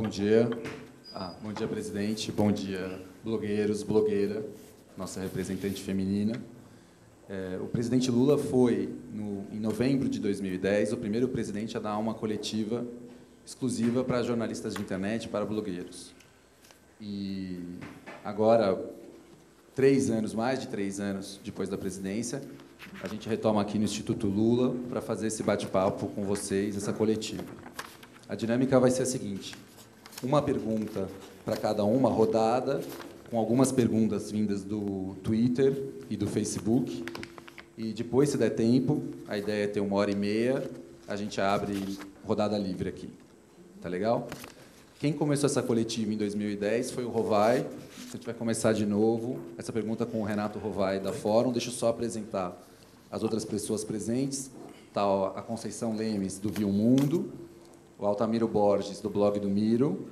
Bom dia. Bom dia, presidente. Bom dia, blogueiros, blogueira, nossa representante feminina. O presidente Lula foi, em novembro de 2010, o primeiro presidente a dar uma coletiva exclusiva para jornalistas de internet, para blogueiros. E agora, mais de 3 anos depois da presidência, a gente retoma aqui no Instituto Lula para fazer esse bate-papo com vocês, essa coletiva. A dinâmica vai ser a seguinte: uma pergunta para cada uma rodada, com algumas perguntas vindas do Twitter e do Facebook. E depois, se der tempo, a ideia é ter 1h30, a gente abre rodada livre aqui. Tá legal? Quem começou essa coletiva em 2010 foi o Rovai. A gente vai começar de novo. Essa pergunta com o Renato Rovai, da Fórum. Deixa eu só apresentar as outras pessoas presentes. Tá a Conceição Lemes, do Viu Mundo, o Altamiro Borges, do blog do Miro,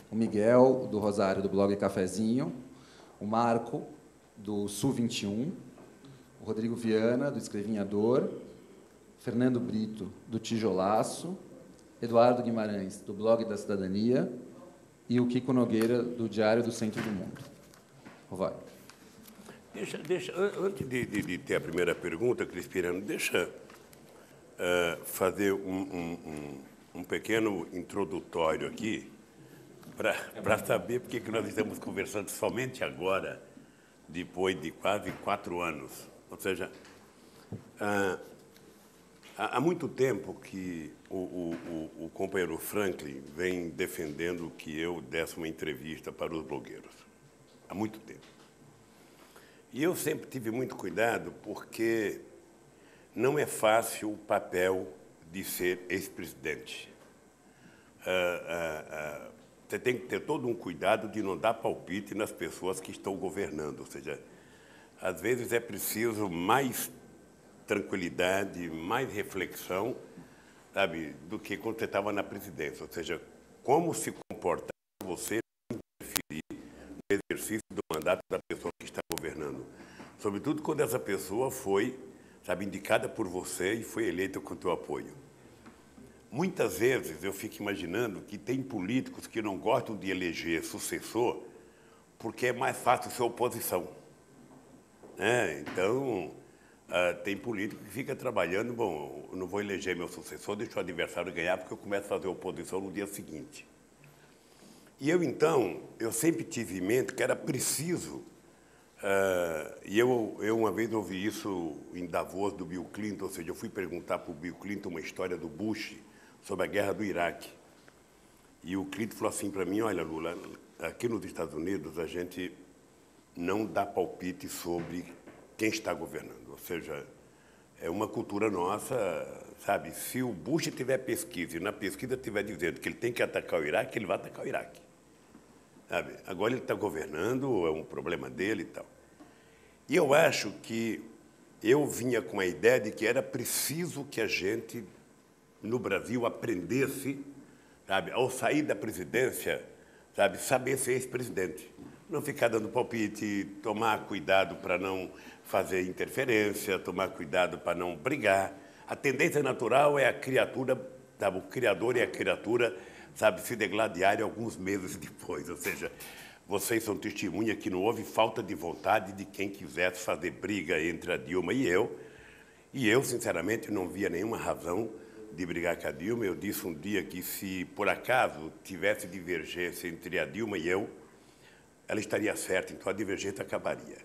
o Miguel, do Rosário, do blog Cafezinho, o Marco, do Sul 21, o Rodrigo Viana, do Escrevinhador, Fernando Brito, do Tijolaço, Eduardo Guimarães, do blog da Cidadania, e o Kiko Nogueira, do Diário do Centro do Mundo. Vai. Antes de ter a primeira pergunta, Cristiano, deixa fazer um pequeno introdutório aqui para saber por que nós estamos conversando somente agora, depois de quase 4 anos. Ou seja, há muito tempo que o companheiro Franklin vem defendendo que eu desse uma entrevista para os blogueiros. Há muito tempo. E eu sempre tive muito cuidado, porque não é fácil o papel de ser ex-presidente. Você tem que ter todo um cuidado de não dar palpite nas pessoas que estão governando. Ou seja, às vezes é preciso mais tranquilidade, mais reflexão, sabe, do que quando você estava na presidência. Ou seja, como se comportar você interferir no exercício do mandato da pessoa que está governando. Sobretudo quando essa pessoa foi, sabe, indicada por você e foi eleita com o teu apoio. Muitas vezes eu fico imaginando que tem políticos que não gostam de eleger sucessor porque é mais fácil ser oposição. Então, tem político que fica trabalhando, bom, eu não vou eleger meu sucessor, deixa o adversário ganhar porque eu começo a fazer oposição no dia seguinte. E eu, então, eu sempre tive em mente que era preciso, e eu uma vez ouvi isso em Davos do Bill Clinton, ou seja, eu fui perguntar para o Bill Clinton uma história do Bush sobre a guerra do Iraque. E o Clinton falou assim para mim: olha, Lula, aqui nos Estados Unidos a gente não dá palpite sobre quem está governando. Ou seja, é uma cultura nossa, sabe? Se o Bush tiver pesquisa e na pesquisa estiver dizendo que ele tem que atacar o Iraque, ele vai atacar o Iraque. Sabe? Agora ele está governando, é um problema dele e tal. E eu acho que eu vinha com a ideia de que era preciso que a gente, no Brasil, aprendesse, sabe, ao sair da presidência, sabe, saber ser ex-presidente. Não ficar dando palpite, tomar cuidado para não fazer interferência, tomar cuidado para não brigar. A tendência natural é a criatura, sabe, o criador e a criatura, sabe, se degladiarem alguns meses depois. Ou seja, vocês são testemunha que não houve falta de vontade de quem quisesse fazer briga entre a Dilma e eu. E eu, sinceramente, não via nenhuma razão de brigar com a Dilma. Eu disse um dia que, se por acaso tivesse divergência entre a Dilma e eu, ela estaria certa, então a divergência acabaria.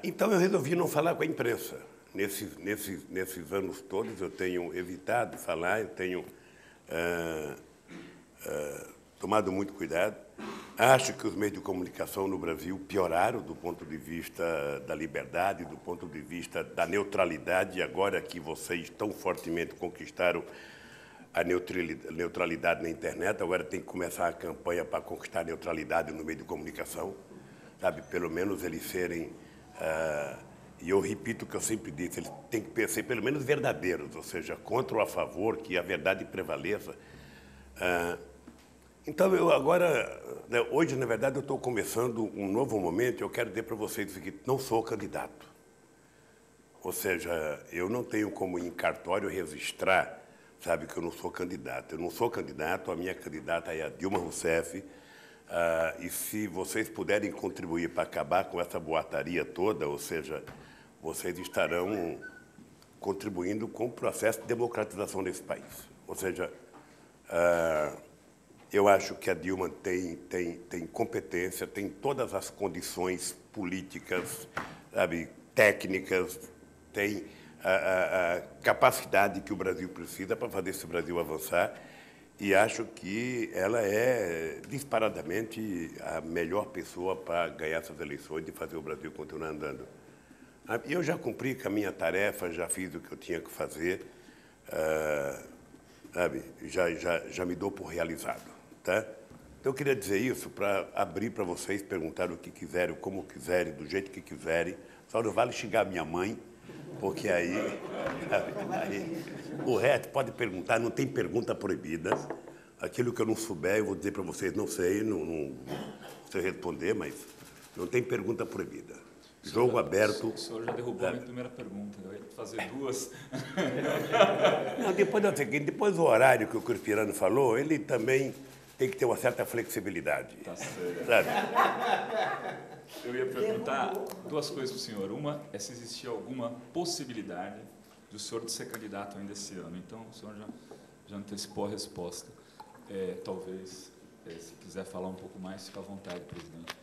Então eu resolvi não falar com a imprensa. Nesses anos todos eu tenho evitado falar, eu tenho tomado muito cuidado. Acho que os meios de comunicação no Brasil pioraram do ponto de vista da liberdade, do ponto de vista da neutralidade, e agora que vocês tão fortemente conquistaram a neutralidade na internet, agora tem que começar a campanha para conquistar a neutralidade no meio de comunicação, sabe? Pelo menos eles serem, e eu repito o que eu sempre disse, eles têm que ser pelo menos verdadeiros, ou seja, contra ou a favor, que a verdade prevaleça. Então, eu agora, hoje, na verdade, eu estou começando um novo momento, eu quero dizer para vocês o seguinte: não sou candidato. Ou seja, eu não tenho como em cartório registrar, sabe que eu não sou candidato. Eu não sou candidato, a minha candidata é a Dilma Rousseff. E se vocês puderem contribuir para acabar com essa boataria toda, ou seja, vocês estarão contribuindo com o processo de democratização desse país. Ou seja, eu acho que a Dilma tem competência, tem todas as condições políticas, sabe, técnicas, tem a capacidade que o Brasil precisa para fazer esse Brasil avançar, e acho que ela é disparadamente a melhor pessoa para ganhar essas eleições e fazer o Brasil continuar andando. E eu já cumpri com a minha tarefa, já fiz o que eu tinha que fazer, sabe, já me dou por realizado. Tá? Então, eu queria dizer isso para abrir para vocês, perguntar o que quiserem, como quiserem, do jeito que quiserem. Só não vale xingar a minha mãe, porque aí, o resto pode perguntar, não tem pergunta proibida. Aquilo que eu não souber, eu vou dizer para vocês, não sei, não sei responder, mas não tem pergunta proibida. Jogo aberto. O senhor já derrubou a minha primeira pergunta, eu ia fazer duas. Não, depois do horário que o Cristiano falou, ele também tem que ter uma certa flexibilidade. Tá certo. Sabe? Eu ia perguntar duas coisas para o senhor. Uma é se existia alguma possibilidade do senhor de ser candidato ainda esse ano. Então, o senhor já antecipou a resposta. Talvez, se quiser falar um pouco mais, fique à vontade, presidente.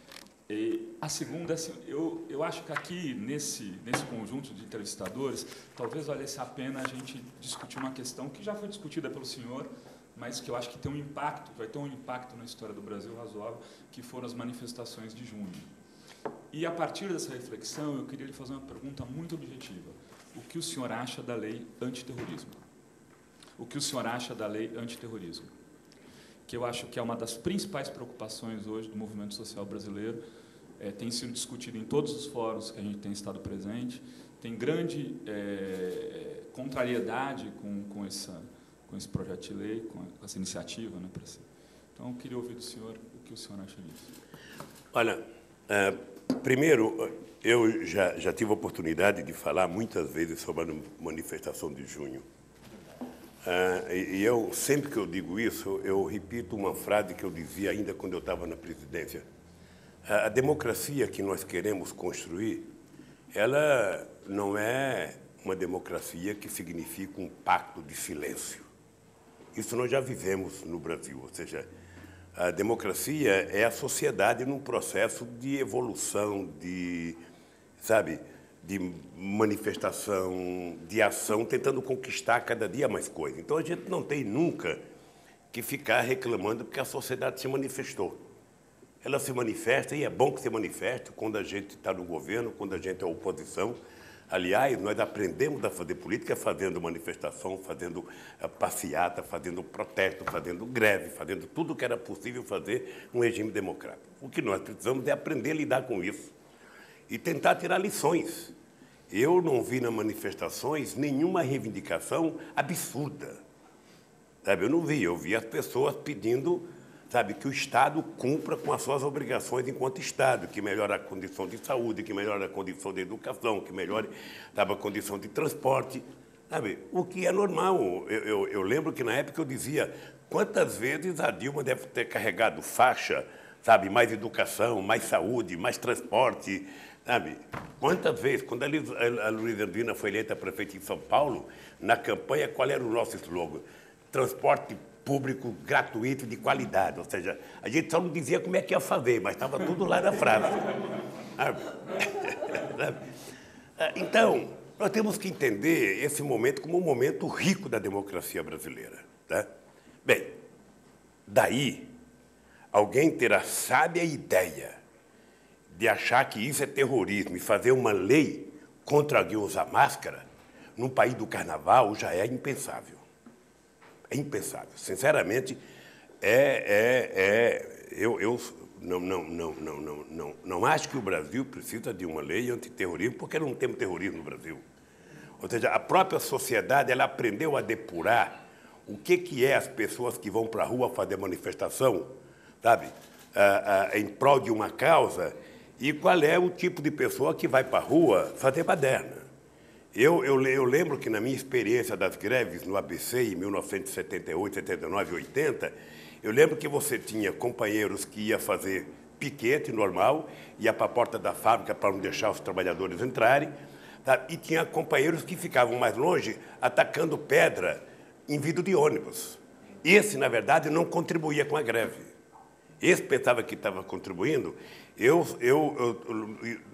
E a segunda, assim, eu acho que aqui, nesse conjunto de entrevistadores, talvez valesse a pena a gente discutir uma questão que já foi discutida pelo senhor, mas que eu acho que tem um impacto, vai ter um impacto na história do Brasil razoável, que foram as manifestações de junho. E, a partir dessa reflexão, eu queria lhe fazer uma pergunta muito objetiva. O que o senhor acha da lei antiterrorismo? O que o senhor acha da lei antiterrorismo? Que eu acho que é uma das principais preocupações hoje do movimento social brasileiro, tem sido discutido em todos os fóruns que a gente tem estado presente, tem grande contrariedade com esse projeto de lei, com essa iniciativa, né, para si. Então, eu queria ouvir do senhor o que o senhor acha disso. Olha, primeiro, eu já tive a oportunidade de falar muitas vezes sobre a manifestação de junho. E eu, sempre que eu digo isso, eu repito uma frase que eu dizia ainda quando eu estava na presidência. A democracia que nós queremos construir, ela não é uma democracia que significa um pacto de silêncio. Isso nós já vivemos no Brasil, ou seja, a democracia é a sociedade num processo de evolução, de manifestação, de ação, tentando conquistar cada dia mais coisa. Então, a gente não tem nunca que ficar reclamando porque a sociedade se manifestou. Ela se manifesta, e é bom que se manifeste quando a gente está no governo, quando a gente é oposição. Aliás, nós aprendemos a fazer política fazendo manifestação, fazendo passeata, fazendo protesto, fazendo greve, fazendo tudo o que era possível fazer num regime democrático. O que nós precisamos é aprender a lidar com isso e tentar tirar lições. Eu não vi nas manifestações nenhuma reivindicação absurda. Sabe? Eu não vi, eu vi as pessoas pedindo, sabe, que o Estado cumpra com as suas obrigações enquanto Estado, que melhore a condição de saúde, que melhore a condição de educação, que melhore, sabe, a condição de transporte, sabe? O que é normal. Eu lembro que, na época, eu dizia quantas vezes a Dilma deve ter carregado faixa, sabe, mais educação, mais saúde, mais transporte, sabe? Quantas vezes, quando a Luísa Erundina foi eleita prefeita em São Paulo, na campanha, qual era o nosso slogan? Transporte público gratuito de qualidade, ou seja, a gente só não dizia como é que ia fazer, mas estava tudo lá na frase. Então, nós temos que entender esse momento como um momento rico da democracia brasileira. Tá? Bem, daí, alguém ter a sábia ideia de achar que isso é terrorismo e fazer uma lei contra alguém usar máscara, num país do carnaval, já é impensável. É impensável. Sinceramente, eu não acho que o Brasil precisa de uma lei antiterrorismo, porque não temos terrorismo no Brasil. Ou seja, a própria sociedade ela aprendeu a depurar o que é as pessoas que vão para a rua fazer manifestação, sabe, em prol de uma causa, e qual é o tipo de pessoa que vai para a rua fazer baderna. Eu lembro que na minha experiência das greves no ABC em 1978, 79, 80, eu lembro que você tinha companheiros que ia fazer piquete normal, ia para a porta da fábrica para não deixar os trabalhadores entrarem, tá? E tinha companheiros que ficavam mais longe atacando pedra em vidro de ônibus. Esse, na verdade, não contribuía com a greve. Esse pensava que estava contribuindo. Eu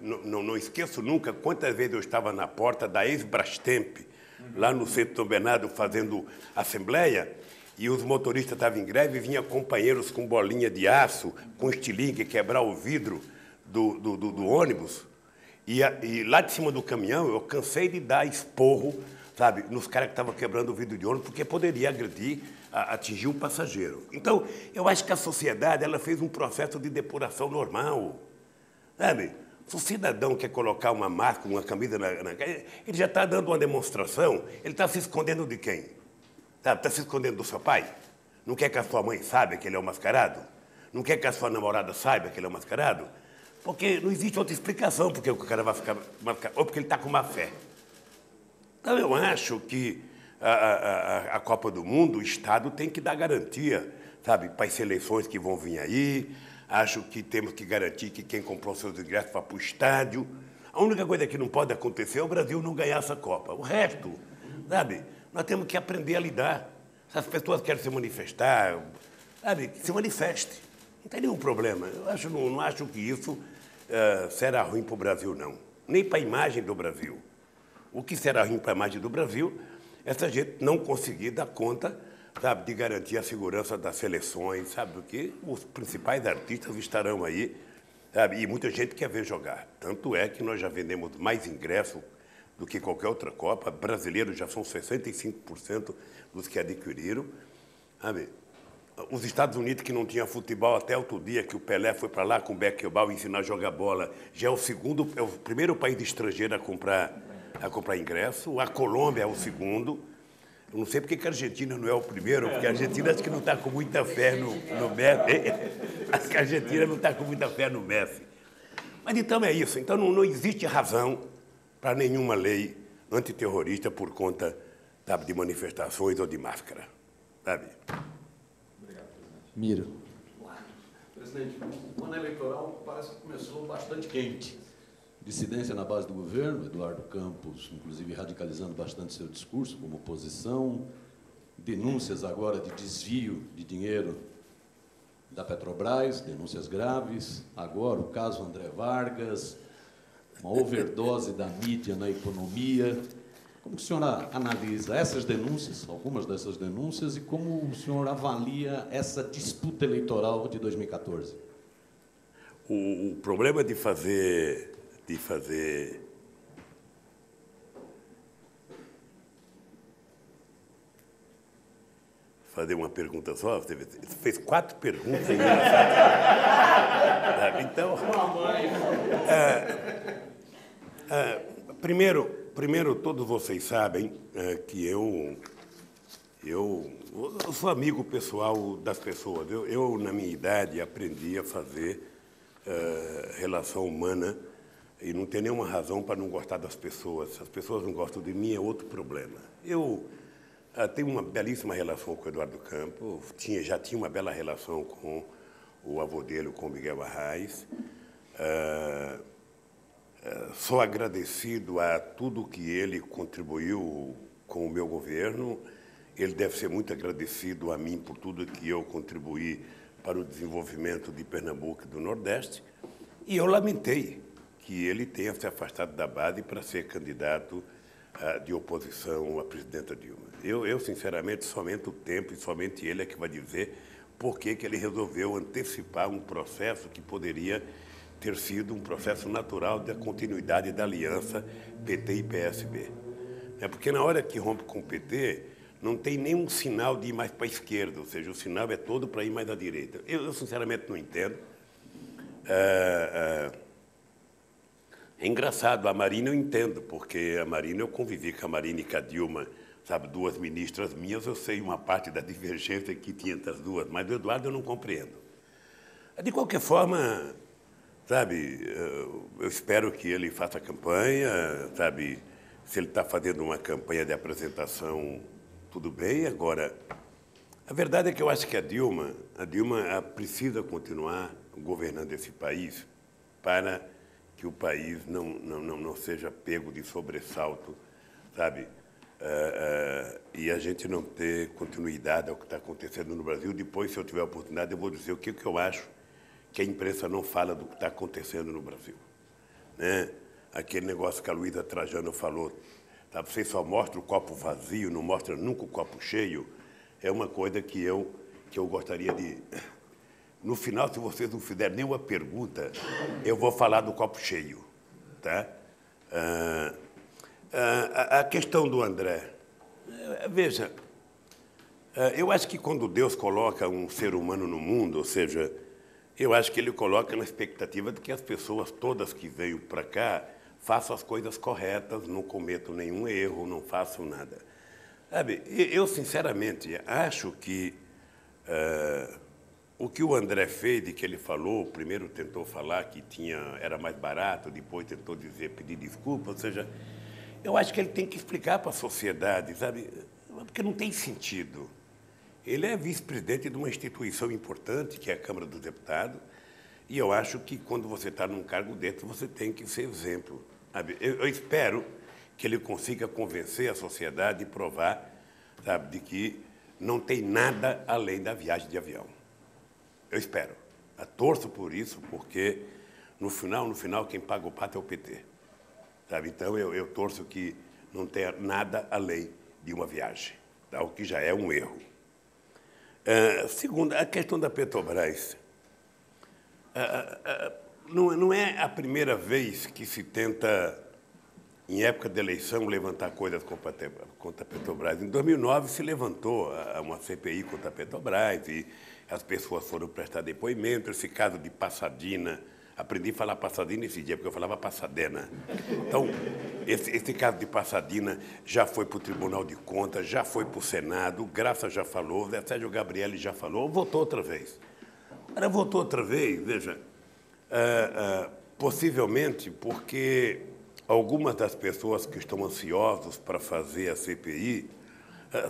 não esqueço nunca quantas vezes eu estava na porta da ex-Brastemp, lá no centro de São Bernardo, fazendo assembleia, e os motoristas estavam em greve, e vinha companheiros com bolinha de aço, com estilingue, quebrar o vidro do ônibus. E lá de cima do caminhão, eu cansei de dar esporro, sabe, nos caras que estavam quebrando o vidro de ônibus, porque poderia agredir, atingir um passageiro. Então, eu acho que a sociedade ela fez um processo de depuração normal. Sabe? Se o cidadão quer colocar uma máscara, uma camisa ele já está dando uma demonstração, ele está se escondendo de quem? Está se escondendo do seu pai? Não quer que a sua mãe saiba que ele é um mascarado? Não quer que a sua namorada saiba que ele é um mascarado? Porque não existe outra explicação porque o cara vai ficar mascarado, ou porque ele está com má fé. Então, eu acho que a Copa do Mundo, o Estado tem que dar garantia, sabe, para as seleções que vão vir aí. Acho que temos que garantir que quem comprou seus ingressos vá para o estádio. A única coisa que não pode acontecer é o Brasil não ganhar essa Copa. O resto, sabe, nós temos que aprender a lidar. Se as pessoas querem se manifestar, sabe, que se manifeste. Não tem nenhum problema. Eu não acho que isso será ruim para o Brasil, não. Nem para a imagem do Brasil. O que será ruim para a imagem do Brasil é se a gente não conseguir dar conta, sabe, de garantir a segurança das seleções, sabe, porque os principais artistas estarão aí, sabe, e muita gente quer ver jogar. Tanto é que nós já vendemos mais ingressos do que qualquer outra Copa. Brasileiros já são 65% dos que adquiriram, sabe. Os Estados Unidos, que não tinha futebol até outro dia, que o Pelé foi para lá com o Beckenbauer ensinar a jogar bola, já é o primeiro país estrangeiro a comprar ingresso. A Colômbia é o segundo. Eu não sei porque que a Argentina não é o primeiro, porque a Argentina acho que não está com muita fé no Messi. Acho que a Argentina não está com muita fé no Messi. Mas então é isso. Então não existe razão para nenhuma lei antiterrorista por conta, sabe, de manifestações ou de máscara. Sabe? Obrigado, presidente. Miro. Presidente, o ano eleitoral parece que começou bastante quente. Dissidência na base do governo, Eduardo Campos, inclusive, radicalizando bastante seu discurso como oposição, denúncias agora de desvio de dinheiro da Petrobras, denúncias graves, agora o caso André Vargas, uma overdose da mídia na economia. Como o senhor analisa essas denúncias, algumas dessas denúncias, e como o senhor avalia essa disputa eleitoral de 2014? O problema de fazer uma pergunta só, você fez 4 perguntas. Então, primeiro, todos vocês sabem que eu sou amigo pessoal das pessoas. Eu, na minha idade, aprendi a fazer relação humana e não tem nenhuma razão para não gostar das pessoas. Se as pessoas não gostam de mim, é outro problema. Eu tenho uma belíssima relação com o Eduardo Campos, já tinha uma bela relação com o avô dele, com o Miguel Arraes. Sou agradecido a tudo que ele contribuiu com o meu governo. Ele deve ser muito agradecido a mim por tudo que eu contribuí para o desenvolvimento de Pernambuco e do Nordeste. E eu lamentei que ele tenha se afastado da base para ser candidato de oposição à presidenta Dilma. Eu, sinceramente, somente o tempo e somente ele é que vai dizer por que ele resolveu antecipar um processo que poderia ter sido um processo natural da continuidade da aliança PT e PSB. Porque na hora que rompe com o PT, não tem nenhum sinal de ir mais para a esquerda, ou seja, o sinal é todo para ir mais à direita. Eu sinceramente, não entendo. É engraçado, a Marina eu entendo, porque a Marina eu convivi com a Marina e com a Dilma, sabe, 2 ministras minhas, eu sei uma parte da divergência que tinha entre as duas, mas o Eduardo eu não compreendo. De qualquer forma, sabe, eu espero que ele faça campanha, sabe, se ele está fazendo uma campanha de apresentação, tudo bem. Agora, a verdade é que eu acho que a Dilma precisa continuar governando esse país para que o país não seja pego de sobressalto, sabe? E a gente não ter continuidade ao que está acontecendo no Brasil. Depois, se eu tiver a oportunidade, eu vou dizer o que eu acho que a imprensa não fala do que está acontecendo no Brasil. Né? Aquele negócio que a Luísa Trajano falou, sabe? Você só mostra o copo vazio, não mostra nunca o copo cheio, é uma coisa que eu gostaria de... No final, se vocês não fizerem nenhuma pergunta, eu vou falar do copo cheio. Tá? A questão do André, veja, eu acho que quando Deus coloca um ser humano no mundo, ou seja, eu acho que Ele coloca na expectativa de que as pessoas todas que veio para cá façam as coisas corretas, não cometam nenhum erro, não façam nada. Sabe, eu sinceramente acho que o que o André fez e que ele falou, primeiro tentou falar que era mais barato, depois tentou pedir desculpa, ou seja, eu acho que ele tem que explicar para a sociedade, sabe, porque não tem sentido. Ele é vice-presidente de uma instituição importante, que é a Câmara dos Deputados, e eu acho que quando você está num cargo desse, você tem que ser exemplo. Sabe? Eu espero que ele consiga convencer a sociedade e provar, sabe, de que não tem nada além da viagem de avião. Eu espero. Eu torço por isso, porque no final, quem paga o pato é o PT. Sabe? Então, eu torço que não tenha nada além de uma viagem, tá? O que já é um erro. Segundo, a questão da Petrobras. Não é a primeira vez que se tenta, em época de eleição, levantar coisas contra a Petrobras. Em 2009, se levantou uma CPI contra a Petrobras e as pessoas foram prestar depoimento. Esse caso de Passadina, aprendi a falar Passadina esse dia, porque eu falava Passadena. Então, esse caso de Passadina já foi para o Tribunal de Contas, já foi para o Senado, o Graça já falou, o Sérgio Gabrielli já falou, votou outra vez. Agora, votou outra vez, veja, possivelmente porque algumas das pessoas que estão ansiosos para fazer a CPI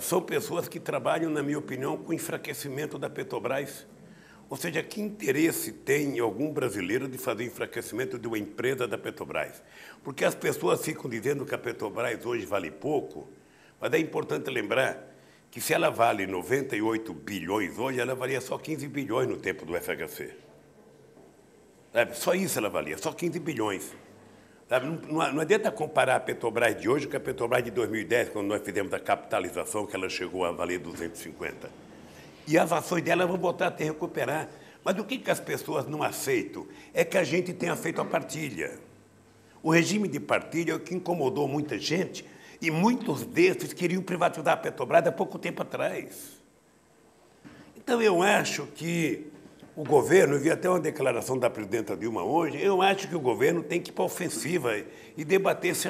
são pessoas que trabalham, na minha opinião, com o enfraquecimento da Petrobras. Ou seja, que interesse tem algum brasileiro de fazer enfraquecimento de uma empresa da Petrobras? Porque as pessoas ficam dizendo que a Petrobras hoje vale pouco, mas é importante lembrar que se ela vale 98 bilhões hoje, ela valia só 15 bilhões no tempo do FHC. Sabe? Só isso ela valia, só 15 bilhões. Sabe? Não adianta comparar a Petrobras de hoje com a Petrobras de 2010, quando nós fizemos a capitalização, que ela chegou a valer 250. E as ações dela vão voltar a ter recuperar. Mas o que as pessoas não aceitam é que a gente tenha feito a partilha. O regime de partilha é o que incomodou muita gente, e muitos desses queriam privatizar a Petrobras há pouco tempo atrás. Então, eu acho que o governo, eu vi até uma declaração da presidenta Dilma hoje, eu acho que o governo tem que ir para a ofensiva e debater esse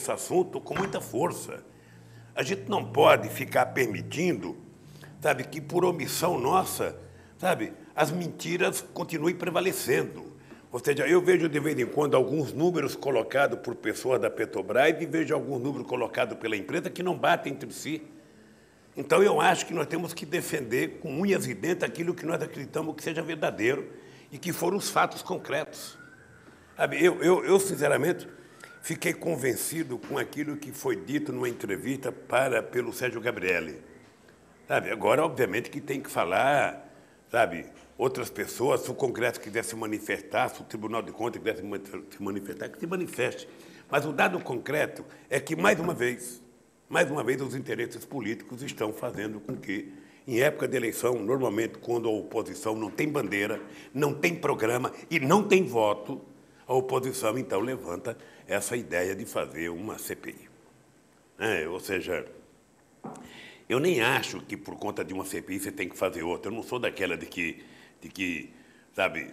assunto com muita força. A gente não pode ficar permitindo, sabe, que por omissão nossa, sabe, as mentiras continuem prevalecendo. Ou seja, eu vejo de vez em quando alguns números colocados por pessoas da Petrobras e vejo alguns números colocados pela empresa que não batem entre si. Então, eu acho que nós temos que defender com unhas e dentes aquilo que nós acreditamos que seja verdadeiro e que foram os fatos concretos. Sabe, eu sinceramente, fiquei convencido com aquilo que foi dito numa entrevista pelo Sérgio Gabrielli. Sabe, agora, obviamente, que tem que falar, sabe, outras pessoas, se o Congresso quiser se manifestar, se o Tribunal de Contas quiser se manifestar, que se manifeste. Mas o dado concreto é que, mais uma vez, os interesses políticos estão fazendo com que, em época de eleição, normalmente, quando a oposição não tem bandeira, não tem programa e não tem voto, a oposição, então, levanta essa ideia de fazer uma CPI. Ou seja, eu nem acho que, por conta de uma CPI, você tem que fazer outra. Eu não sou daquela de que sabe,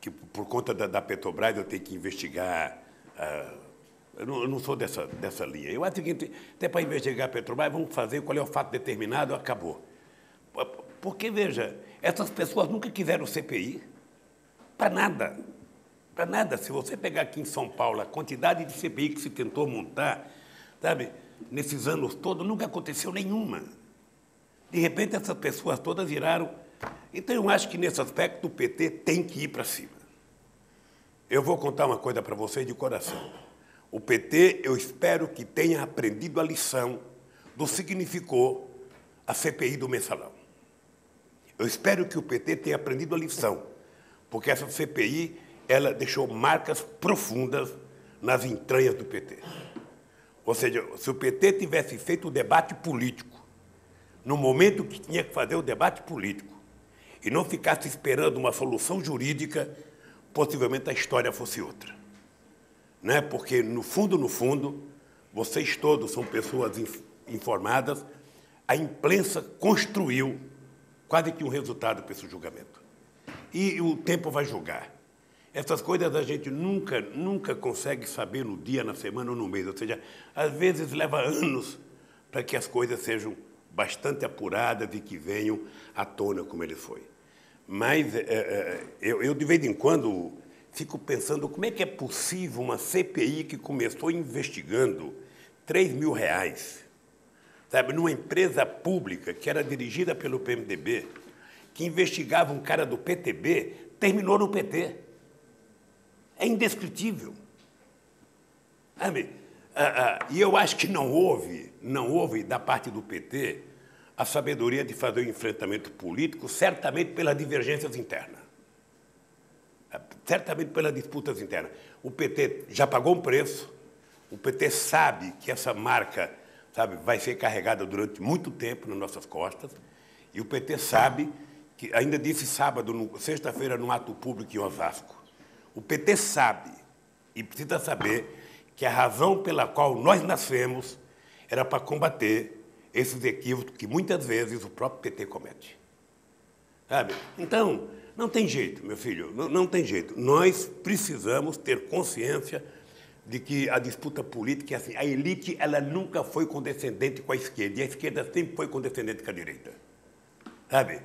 que por conta da Petrobras eu tenho que investigar. Eu não sou dessa linha. Eu acho que até para investigar a Petrobras, vamos fazer qual é o fato determinado, acabou. Porque, veja, essas pessoas nunca quiseram CPI para nada. Para nada. Se você pegar aqui em São Paulo a quantidade de CPI que se tentou montar, sabe, nesses anos todos, nunca aconteceu nenhuma. De repente, essas pessoas todas viraram. Então, eu acho que, nesse aspecto, o PT tem que ir para cima. Eu vou contar uma coisa para vocês de coração. O PT, eu espero que tenha aprendido a lição do que significou a CPI do Mensalão. Eu espero que o PT tenha aprendido a lição, porque essa CPI, ela deixou marcas profundas nas entranhas do PT. Ou seja, se o PT tivesse feito o debate político no momento que tinha que fazer o debate político e não ficasse esperando uma solução jurídica, possivelmente a história fosse outra. Não é? Porque, no fundo, vocês todos são pessoas informadas, a imprensa construiu quase que um resultado para esse julgamento. E o tempo vai julgar. Essas coisas a gente nunca consegue saber no dia, na semana ou no mês. Ou seja, às vezes leva anos para que as coisas sejam bastante apuradas e que venham à tona como ele foi. Mas eu, de vez em quando, fico pensando como é que é possível uma CPI que começou investigando R$3.000, sabe, numa empresa pública que era dirigida pelo PMDB, que investigava um cara do PTB, terminou no PT. É indescritível. Sabe? E eu acho que não houve da parte do PT a sabedoria de fazer o enfrentamento político, certamente pelas divergências internas. Certamente pelas disputas internas. O PT já pagou um preço, o PT sabe que essa marca, sabe, vai ser carregada durante muito tempo nas nossas costas, e o PT sabe que, ainda disse sexta-feira, num ato público em Osasco, o PT sabe e precisa saber que a razão pela qual nós nascemos era para combater esses equívocos que muitas vezes o próprio PT comete. Sabe? Então, não tem jeito, meu filho, não tem jeito. Nós precisamos ter consciência de que a disputa política é assim. A elite, ela nunca foi condescendente com a esquerda, e a esquerda sempre foi condescendente com a direita. Sabe?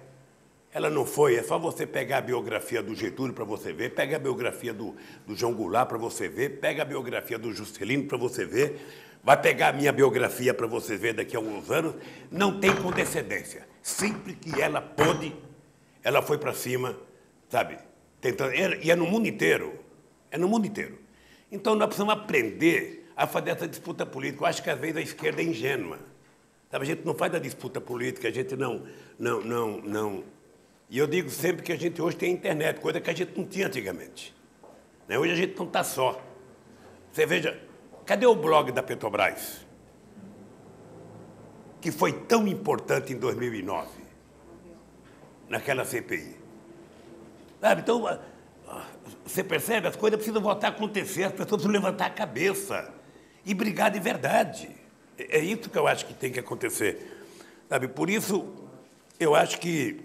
Ela não foi, é só você pegar a biografia do Getúlio para você ver, pega a biografia do João Goulart para você ver, pega a biografia do Juscelino para você ver, vai pegar a minha biografia para você ver daqui a alguns anos, não tem condescendência. Sempre que ela pôde, ela foi para cima, sabe? Tentando, e é no mundo inteiro, é no mundo inteiro. Então, nós precisamos aprender a fazer essa disputa política. Eu acho que, às vezes, a esquerda é ingênua. Sabe? A gente não faz a disputa política, a gente não. E eu digo sempre que a gente hoje tem internet, coisa que a gente não tinha antigamente. Né? Hoje a gente não está só. Você veja, cadê o blog da Petrobras? Que foi tão importante em 2009, naquela CPI. Sabe? Então, você percebe? As coisas precisam voltar a acontecer, as pessoas precisam levantar a cabeça e brigar de verdade. É isso que eu acho que tem que acontecer. Sabe? Por isso, eu acho que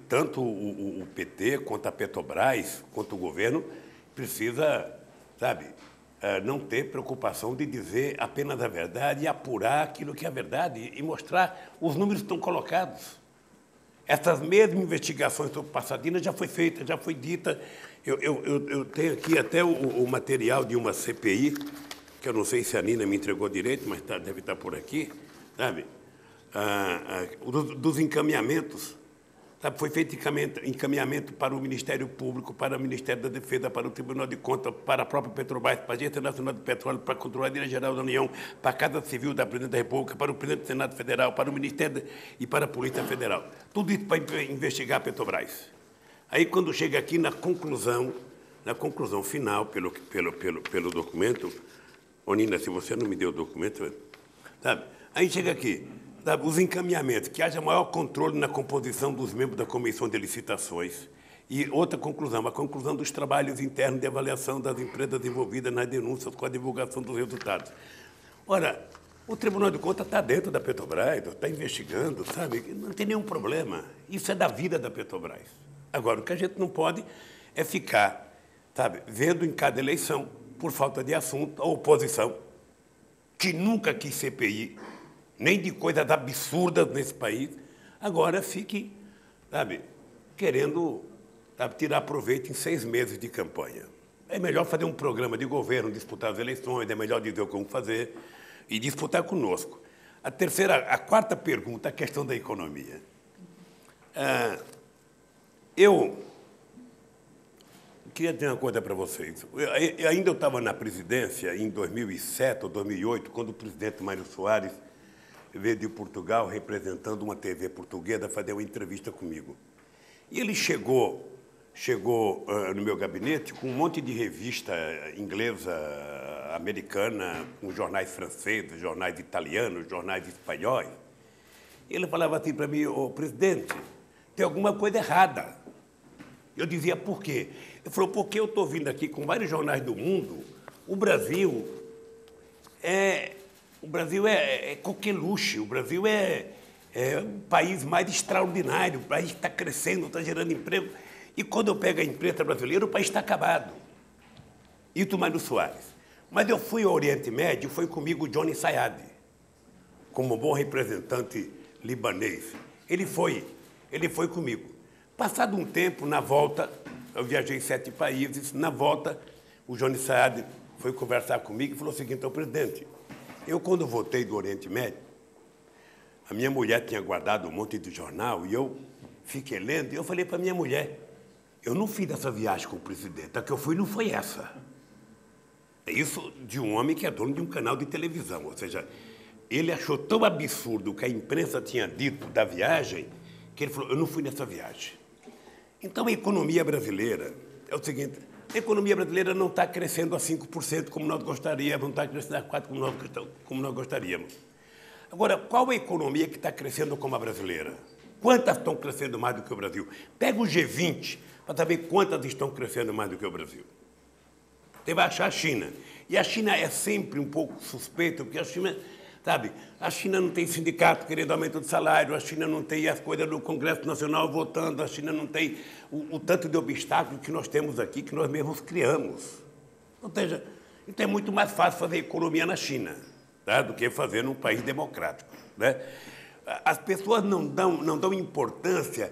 tanto o PT, quanto a Petrobras, quanto o governo, precisa, sabe, não ter preocupação de dizer apenas a verdade e apurar aquilo que é verdade e mostrar os números que estão colocados. Essas mesmas investigações sobre Passadina já foi feita, já foi dita. Eu tenho aqui até o material de uma CPI, que eu não sei se a Nina me entregou direito, mas deve estar por aqui, sabe? Dos encaminhamentos. Sabe? Foi feito encaminhamento para o Ministério Público, para o Ministério da Defesa, para o Tribunal de Contas, para a própria Petrobras, para a Agência Nacional do Petróleo, para a Controladoria-Geral da União, para a Casa Civil da Presidente da República, para o Presidente do Senado Federal, para o Ministério e para a Polícia Federal. Tudo isso para investigar a Petrobras. Aí, quando chega aqui na conclusão final, pelo documento, Nina, se você não me deu o documento, sabe? Aí chega aqui, sabe, os encaminhamentos, que haja maior controle na composição dos membros da Comissão de Licitações. E outra conclusão, a conclusão dos trabalhos internos de avaliação das empresas envolvidas nas denúncias com a divulgação dos resultados. Ora, o Tribunal de Contas está dentro da Petrobras, está investigando, sabe? Não tem nenhum problema. Isso é da vida da Petrobras. Agora, o que a gente não pode é ficar, sabe, vendo em cada eleição, por falta de assunto, a oposição, que nunca quis CPI, nem de coisas absurdas nesse país, agora fique, sabe, querendo sabe, tirar proveito em 6 meses de campanha. É melhor fazer um programa de governo, disputar as eleições, é melhor dizer como fazer e disputar conosco. A quarta pergunta, a questão da economia. Eu queria dizer uma coisa para vocês. Eu estava na presidência em 2007 ou 2008, quando o presidente Mário Soares veio de Portugal representando uma TV portuguesa fazer uma entrevista comigo. E ele chegou no meu gabinete com um monte de revista inglesa, americana, com jornais franceses, jornais italianos, jornais espanhóis. E ele falava assim para mim: ô, presidente, tem alguma coisa errada. Eu dizia: por quê? Ele falou: porque eu estou vindo aqui com vários jornais do mundo, o Brasil é coqueluche, o Brasil é um país mais extraordinário, o país está crescendo, está gerando emprego. E quando eu pego a imprensa brasileira, o país está acabado. Isso Mário Soares. Mas eu fui ao Oriente Médio, foi comigo o Johnny Sayad, como bom representante libanês. Ele foi comigo. Passado um tempo, na volta, eu viajei 7 países, na volta, o Johnny Sayad foi conversar comigo e falou o seguinte: presidente, eu quando voltei do Oriente Médio, a minha mulher tinha guardado um monte de jornal e eu fiquei lendo e eu falei para minha mulher: eu não fiz essa viagem com o presidente, a que eu fui não foi essa. É isso de um homem que é dono de um canal de televisão, ou seja, ele achou tão absurdo o que a imprensa tinha dito da viagem, que ele falou: eu não fui nessa viagem. Então a economia brasileira é o seguinte: a economia brasileira não está crescendo a 5% como nós gostaríamos, não está crescendo a 4% como nós gostaríamos. Agora, qual a economia que está crescendo como a brasileira? Quantas estão crescendo mais do que o Brasil? Pega o G20 para saber quantas estão crescendo mais do que o Brasil. Você vai achar a China. E a China é sempre um pouco suspeita, porque a China, sabe, a China não tem sindicato querendo aumento de salário, a China não tem as coisas do Congresso Nacional votando, a China não tem o tanto de obstáculos que nós temos aqui, que nós mesmos criamos. Ou seja, então é muito mais fácil fazer economia na China, tá, do que fazer num país democrático, né? As pessoas não dão importância.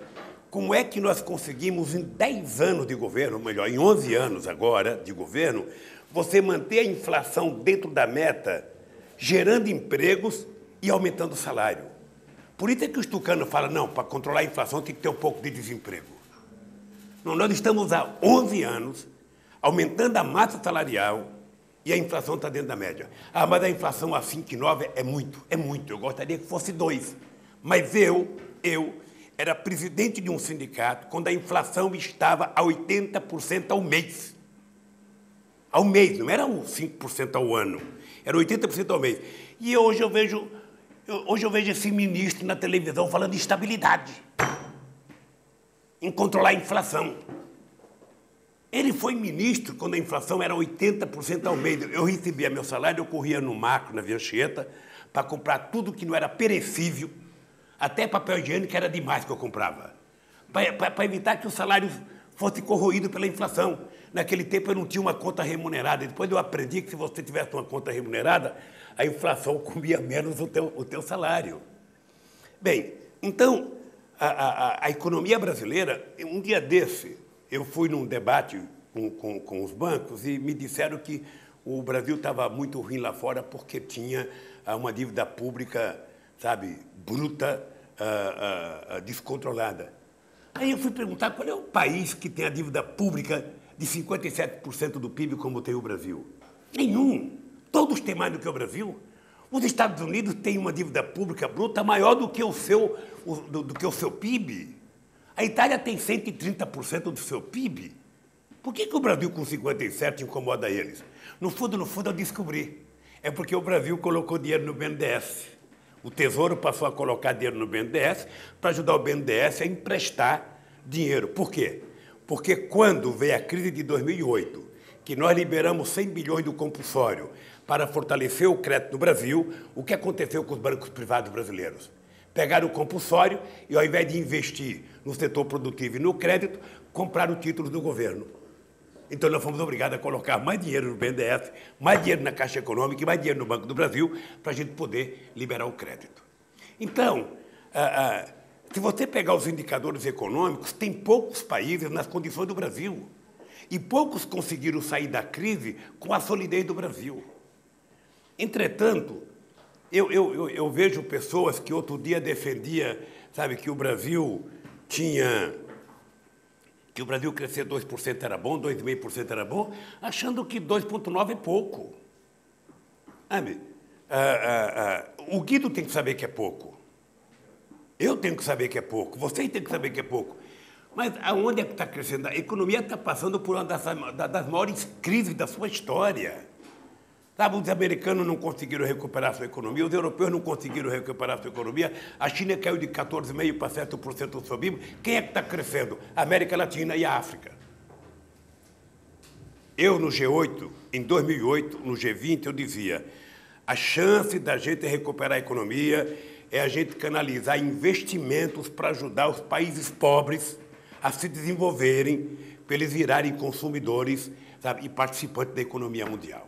Como é que nós conseguimos, em 10 anos de governo, ou melhor, em 11 anos agora de governo, você manter a inflação dentro da meta, gerando empregos e aumentando o salário? Por isso é que os tucanos falam: não, para controlar a inflação tem que ter um pouco de desemprego. Não, nós estamos há 11 anos aumentando a massa salarial e a inflação está dentro da média. Ah, mas a inflação a 5,9 é muito, é muito. Eu gostaria que fosse 2. Mas eu era presidente de um sindicato quando a inflação estava a 80% ao mês. Ao mês, não era 5% ao ano, era 80% ao mês. E hoje eu vejo esse ministro na televisão falando de estabilidade, em controlar a inflação. Ele foi ministro quando a inflação era 80% ao mês. Eu recebia meu salário, eu corria no Macro, na Via Anchieta, para comprar tudo que não era perecível, até papel higiênico era demais que eu comprava, para evitar que o salário fosse corroído pela inflação. Naquele tempo eu não tinha uma conta remunerada. Depois eu aprendi que se você tivesse uma conta remunerada, a inflação comia menos o teu salário. Bem, então, a economia brasileira, um dia desse, eu fui num debate com os bancos e me disseram que o Brasil estava muito ruim lá fora porque tinha uma dívida pública, sabe, bruta, descontrolada. Aí eu fui perguntar qual é o país que tem a dívida pública de 57% do PIB como tem o Brasil. Nenhum. Todos têm mais do que o Brasil. Os Estados Unidos têm uma dívida pública bruta maior do que o seu PIB. A Itália tem 130% do seu PIB. Por que o Brasil com 57% incomoda eles? No fundo, eu descobri. É porque o Brasil colocou dinheiro no BNDES. O Tesouro passou a colocar dinheiro no BNDES para ajudar o BNDES a emprestar dinheiro. Por quê? Porque quando veio a crise de 2008, que nós liberamos 100 bilhões do compulsório para fortalecer o crédito no Brasil, o que aconteceu com os bancos privados brasileiros? Pegaram o compulsório e, ao invés de investir no setor produtivo e no crédito, compraram títulos do governo. Então, nós fomos obrigados a colocar mais dinheiro no BNDES, mais dinheiro na Caixa Econômica e mais dinheiro no Banco do Brasil para a gente poder liberar o crédito. Então, Se você pegar os indicadores econômicos, tem poucos países nas condições do Brasil. E poucos conseguiram sair da crise com a solidez do Brasil. Entretanto, eu vejo pessoas que outro dia defendiam, sabe, que o Brasil crescer 2% era bom, 2,5% era bom, achando que 2,9% é pouco. Sabe? O Guido tem que saber que é pouco. Eu tenho que saber que é pouco. Vocês têm que saber que é pouco. Mas aonde é que está crescendo? A economia está passando por uma das maiores crises da sua história. Sabe, os americanos não conseguiram recuperar sua economia, os europeus não conseguiram recuperar sua economia, a China caiu de 14,5% para 7% do seu PIB. Quem é que está crescendo? A América Latina e a África. Eu, no G8, em 2008, no G20, eu dizia, a chance da gente recuperar a economia é a gente canalizar investimentos para ajudar os países pobres a se desenvolverem, para eles virarem consumidores, sabe, e participantes da economia mundial.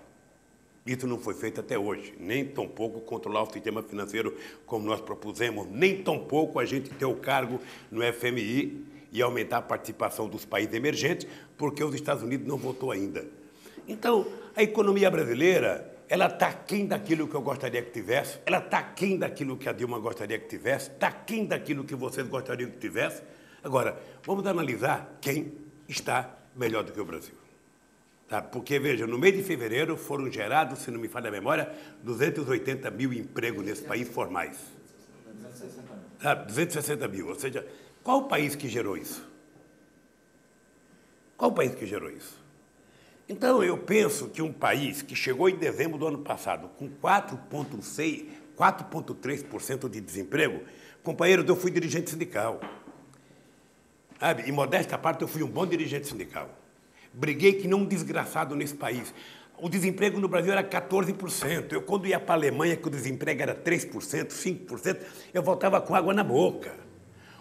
Isso não foi feito até hoje, nem tampouco controlar o sistema financeiro como nós propusemos, nem tampouco a gente ter o cargo no FMI e aumentar a participação dos países emergentes, porque os Estados Unidos não votou ainda. Então, a economia brasileira, ela está aquém daquilo que eu gostaria que tivesse, ela está aquém daquilo que a Dilma gostaria que tivesse, está aquém daquilo que vocês gostariam que tivesse. Agora, vamos analisar quem está melhor do que o Brasil. Tá? Porque, veja, no mês de fevereiro foram gerados, se não me falha a memória, 280 mil empregos nesse país formais. 260 mil. Ou seja, qual o país que gerou isso? Qual o país que gerou isso? Então, eu penso que um país que chegou em dezembro do ano passado com 4,3% de desemprego, companheiros, eu fui dirigente sindical. Sabe? Em modesta parte, eu fui um bom dirigente sindical. Briguei que nem um desgraçado nesse país. O desemprego no Brasil era 14%. Eu, quando ia para a Alemanha, que o desemprego era 3%, 5%, eu voltava com água na boca.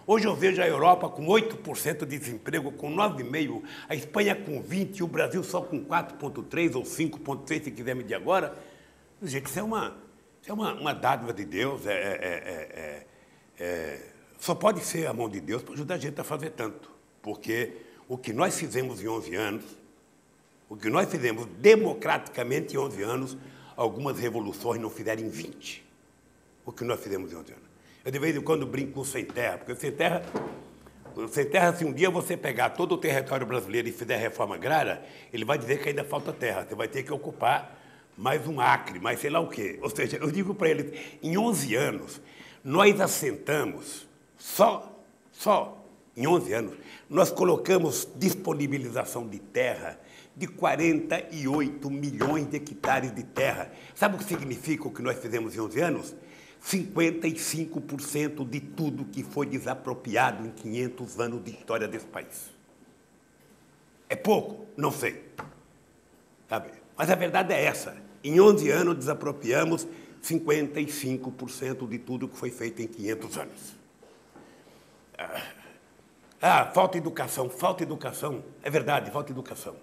Hoje eu vejo a Europa com 8% de desemprego, com 9,5%, a Espanha com 20% e o Brasil só com 4,3% ou 5,3%, se quiser medir agora. Gente, isso é uma dádiva de Deus. Só pode ser a mão de Deus para ajudar a gente a fazer tanto. Porque o que nós fizemos em 11 anos, o que nós fizemos democraticamente em 11 anos, algumas revoluções não fizeram em 20. O que nós fizemos em 11 anos. Eu, de vez em quando, brinco com o Sem Terra, porque Sem Terra, se um dia você pegar todo o território brasileiro e fizer reforma agrária, ele vai dizer que ainda falta terra. Você vai ter que ocupar mais um acre, mais sei lá o quê. Ou seja, eu digo para eles, em 11 anos, nós assentamos, só em 11 anos, nós colocamos disponibilização de terra de 48 milhões de hectares de terra. Sabe o que significa o que nós fizemos em 11 anos? 55% de tudo que foi desapropriado em 500 anos de história desse país. É pouco? Não sei. Sabe? Mas a verdade é essa. Em 11 anos desapropriamos 55% de tudo que foi feito em 500 anos. Falta educação. É verdade, falta educação.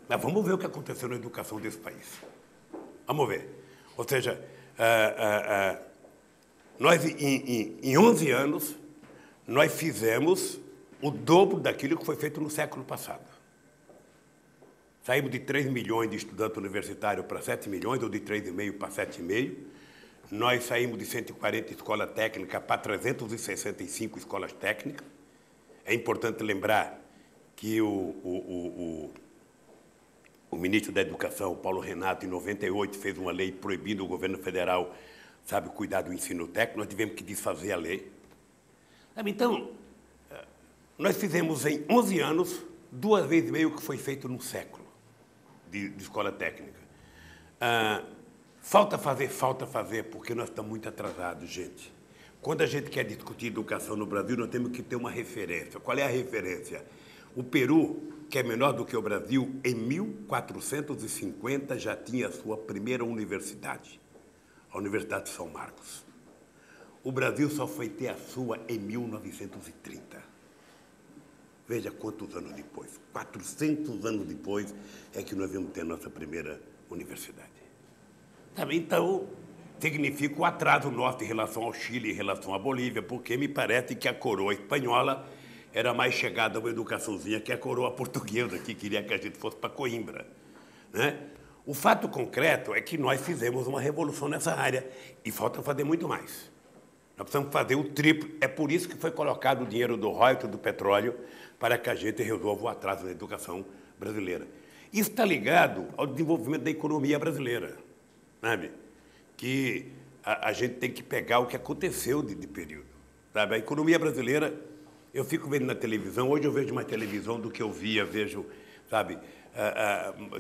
Mas vamos ver o que aconteceu na educação desse país. Vamos ver. Ou seja, nós, em 11 anos, nós fizemos o dobro daquilo que foi feito no século passado. Saímos de 3 milhões de estudantes universitários para 7 milhões, ou de 3,5 para 7,5. Nós saímos de 140 escolas técnicas para 365 escolas técnicas. É importante lembrar que o ministro da Educação, Paulo Renato, em 98, fez uma lei proibindo o governo federal, sabe, cuidar do ensino técnico. Nós tivemos que desfazer a lei. Sabe, então, nós fizemos em 11 anos 2,5 vezes o que foi feito num século de escola técnica. Falta fazer, porque nós estamos muito atrasados, gente. Quando a gente quer discutir educação no Brasil, nós temos que ter uma referência. Qual é a referência? O Peru, que é menor do que o Brasil, em 1450 já tinha a sua primeira universidade, a Universidade de São Marcos. O Brasil só foi ter a sua em 1930. Veja quantos anos depois. 400 anos depois é que nós vamos ter a nossa primeira universidade. Então, significa o atraso nosso em relação ao Chile, em relação à Bolívia, porque me parece que a coroa espanhola era mais chegada a uma educaçãozinha que a coroa portuguesa, que queria que a gente fosse para Coimbra, né? O fato concreto é que nós fizemos uma revolução nessa área e falta fazer muito mais. Nós precisamos fazer o triplo. É por isso que foi colocado o dinheiro do royalty do petróleo para que a gente resolva o atraso da educação brasileira. Isso está ligado ao desenvolvimento da economia brasileira, sabe? Que a gente tem que pegar o que aconteceu de período, sabe? A economia brasileira, eu fico vendo na televisão, hoje eu vejo mais televisão do que eu via, vejo, sabe?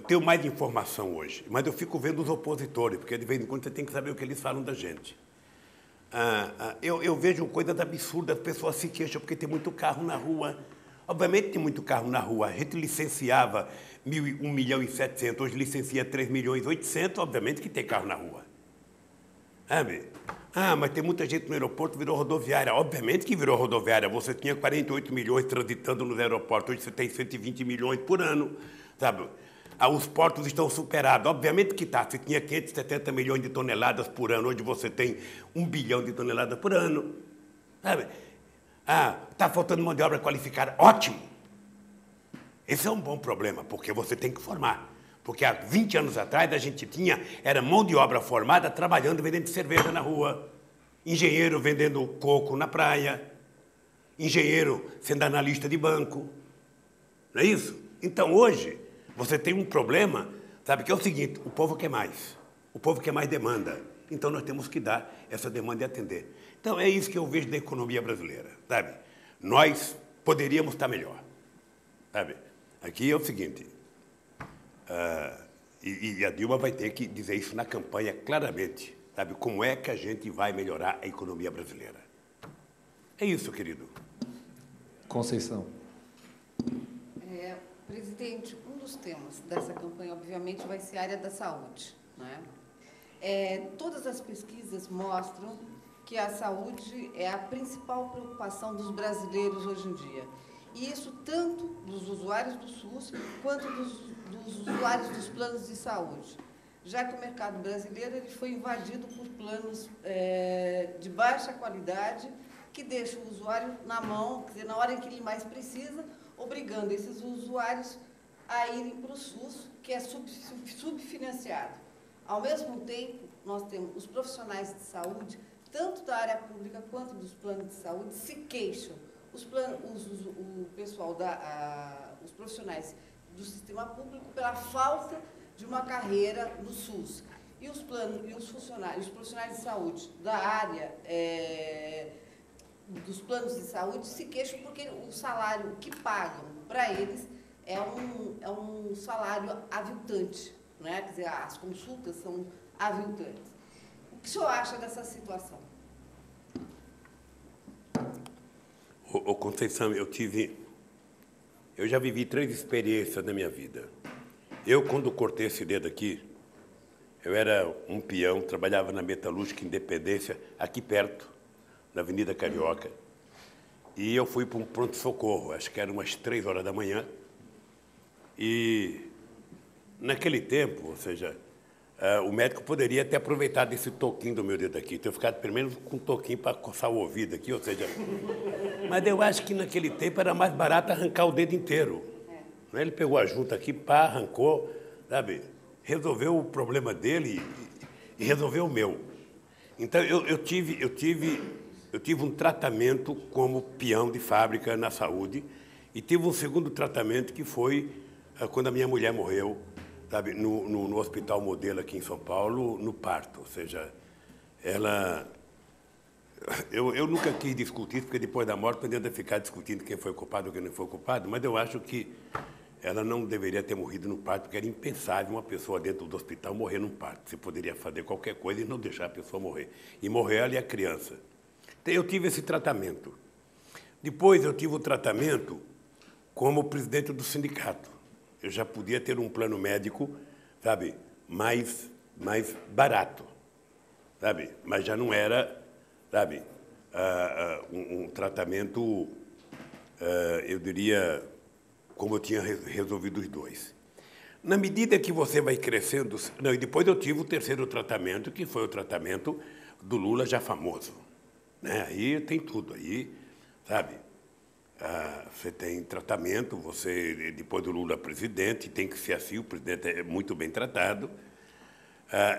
Tenho mais informação hoje, mas eu fico vendo os opositores, porque de vez em quando você tem que saber o que eles falam da gente. Eu vejo coisas absurdas, as pessoas se queixam porque tem muito carro na rua. Obviamente tem muito carro na rua. A gente licenciava 1 milhão e 700, hoje licencia 3 milhões e 800, obviamente que tem carro na rua. Sabe? Mas tem muita gente no aeroporto, virou rodoviária. Obviamente que virou rodoviária. Você tinha 48 milhões transitando nos aeroportos, hoje você tem 120 milhões por ano. Sabe? Os portos estão superados. Obviamente que está. Você tinha 570 milhões de toneladas por ano, hoje você tem 1 bilhão de toneladas por ano. Sabe? Está faltando mão de obra qualificada. Ótimo! Esse é um bom problema, porque você tem que formar. Porque há 20 anos atrás a gente era mão de obra formada trabalhando, vendendo cerveja na rua, engenheiro vendendo coco na praia, engenheiro sendo analista de banco. Não é isso? Então, hoje, você tem um problema, sabe, que é o seguinte, o povo quer mais. O povo quer mais demanda. Então, nós temos que dar essa demanda e atender. Então, é isso que eu vejo da economia brasileira, sabe? Nós poderíamos estar melhor, sabe? Aqui é o seguinte, e a Dilma vai ter que dizer isso na campanha claramente, sabe? Como é que a gente vai melhorar a economia brasileira? É isso, querido. Conceição. Presidente, um dos temas dessa campanha, obviamente, vai ser a área da saúde, né? Todas as pesquisas mostram que a saúde é a principal preocupação dos brasileiros hoje em dia. E isso tanto dos usuários do SUS quanto dos usuários dos planos de saúde. Já que o mercado brasileiro ele foi invadido por planos de baixa qualidade, que deixam o usuário na mão, quer dizer, na hora em que ele mais precisa, obrigando esses usuários a irem para o SUS, que é subfinanciado. Ao mesmo tempo, nós temos os profissionais de saúde, tanto da área pública quanto dos planos de saúde, se queixam. Os profissionais do sistema público pela falta de uma carreira no SUS. E os profissionais de saúde da área dos planos de saúde se queixam porque o salário que pagam para eles é um salário aviltante, né? Quer dizer, as consultas são aviltantes. O que o senhor acha dessa situação? Conceição, eu já vivi 3 experiências na minha vida. Eu, quando cortei esse dedo aqui, eu era um peão, trabalhava na Metalúrgica Independência, aqui perto, na Avenida Carioca, e eu fui para um pronto-socorro, acho que era umas 3 horas da manhã, e naquele tempo, ou seja, o médico poderia ter aproveitado esse toquinho do meu dedo aqui, ter ficado primeiro com um toquinho para coçar o ouvido aqui, ou seja, mas eu acho que naquele tempo era mais barato arrancar o dedo inteiro. Ele pegou a junta aqui, arrancou, sabe, resolveu o problema dele e resolveu o meu. Então, eu tive um tratamento como peão de fábrica na saúde e tive um segundo tratamento que foi quando a minha mulher morreu, sabe, no Hospital Modelo aqui em São Paulo, no parto. Ou seja, ela... Eu nunca quis discutir isso, porque depois da morte não adianta ficar discutindo quem foi culpado ou quem não foi culpado, mas eu acho que ela não deveria ter morrido no parto, porque era impensável uma pessoa dentro do hospital morrer num parto. Você poderia fazer qualquer coisa e não deixar a pessoa morrer. E morrer ela e a criança. Então, eu tive esse tratamento. Depois, eu tive o tratamento como presidente do sindicato. Eu já podia ter um plano médico, sabe, mais barato, sabe, mas já não era, sabe, um tratamento, eu diria, como eu tinha resolvido os dois. Na medida que você vai crescendo... Não, e depois eu tive o terceiro tratamento, que foi o tratamento do Lula já famoso. Né? Aí tem tudo, aí, sabe? Você tem tratamento, você, depois do Lula presidente, tem que ser assim, o presidente é muito bem tratado.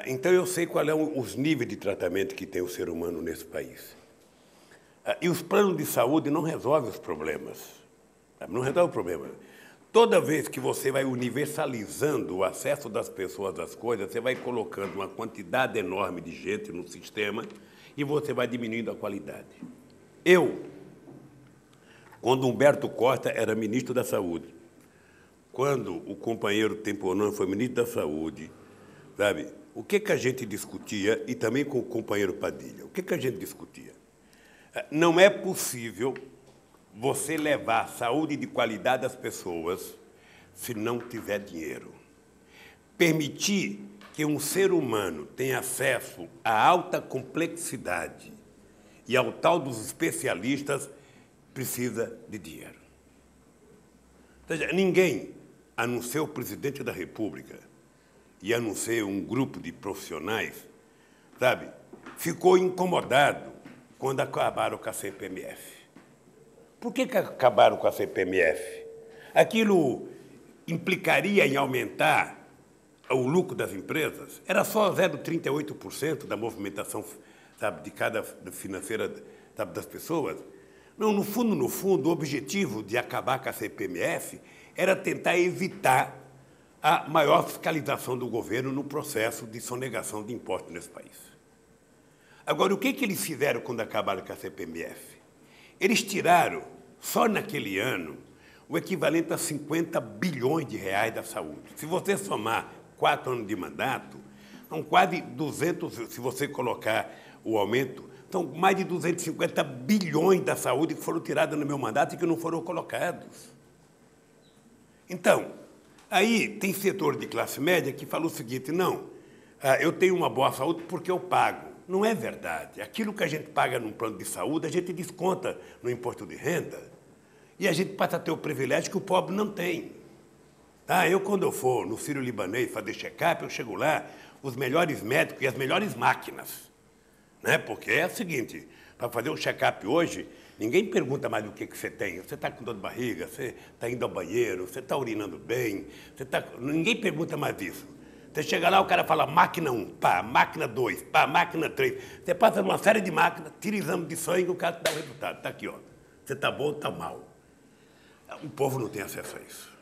Então, eu sei quais são os níveis de tratamento que tem o ser humano nesse país. E os planos de saúde não resolvem os problemas. Sabe? Não resolvem o problema. Toda vez que você vai universalizando o acesso das pessoas às coisas, você vai colocando uma quantidade enorme de gente no sistema e você vai diminuindo a qualidade. Quando Humberto Costa era ministro da Saúde, quando o companheiro Temporão foi ministro da Saúde, sabe, o que a gente discutia, e também com o companheiro Padilha, o que a gente discutia? Não é possível você levar saúde de qualidade às pessoas se não tiver dinheiro. Permitir que um ser humano tenha acesso à alta complexidade e ao tal dos especialistas precisa de dinheiro. Ou seja, ninguém, a não ser o presidente da República e a não ser um grupo de profissionais, sabe, ficou incomodado quando acabaram com a CPMF. Por que acabaram com a CPMF? Aquilo implicaria em aumentar o lucro das empresas? Era só 0,38% da movimentação, sabe, de cada financeira, sabe, das pessoas? Não, no fundo, o objetivo de acabar com a CPMF era tentar evitar a maior fiscalização do governo no processo de sonegação de impostos nesse país. Agora, o que eles fizeram quando acabaram com a CPMF? Eles tiraram, só naquele ano, o equivalente a 50 bilhões de reais da saúde. Se você somar 4 anos de mandato, são quase 200, se você colocar o aumento, são mais de 250 bilhões da saúde que foram tirados no meu mandato e que não foram colocados. Então, aí tem setor de classe média que fala o seguinte, não, eu tenho uma boa saúde porque eu pago. Não é verdade. Aquilo que a gente paga num plano de saúde, a gente desconta no imposto de renda e a gente passa a ter o privilégio que o pobre não tem. Eu, quando eu for no Sírio-Libanês fazer check-up, eu chego lá, os melhores médicos e as melhores máquinas. Né? Porque é o seguinte, para fazer um check-up hoje, ninguém pergunta mais o que você tem. Você está com dor de barriga, você está indo ao banheiro, você está urinando bem, ninguém pergunta mais isso. Você chega lá, o cara fala máquina 1, pá, máquina 2, pá, máquina 3. Você passa numa série de máquinas, tira exame de sangue, o cara te dá o resultado. Está aqui, ó. Você está bom ou está mal. O povo não tem acesso a isso.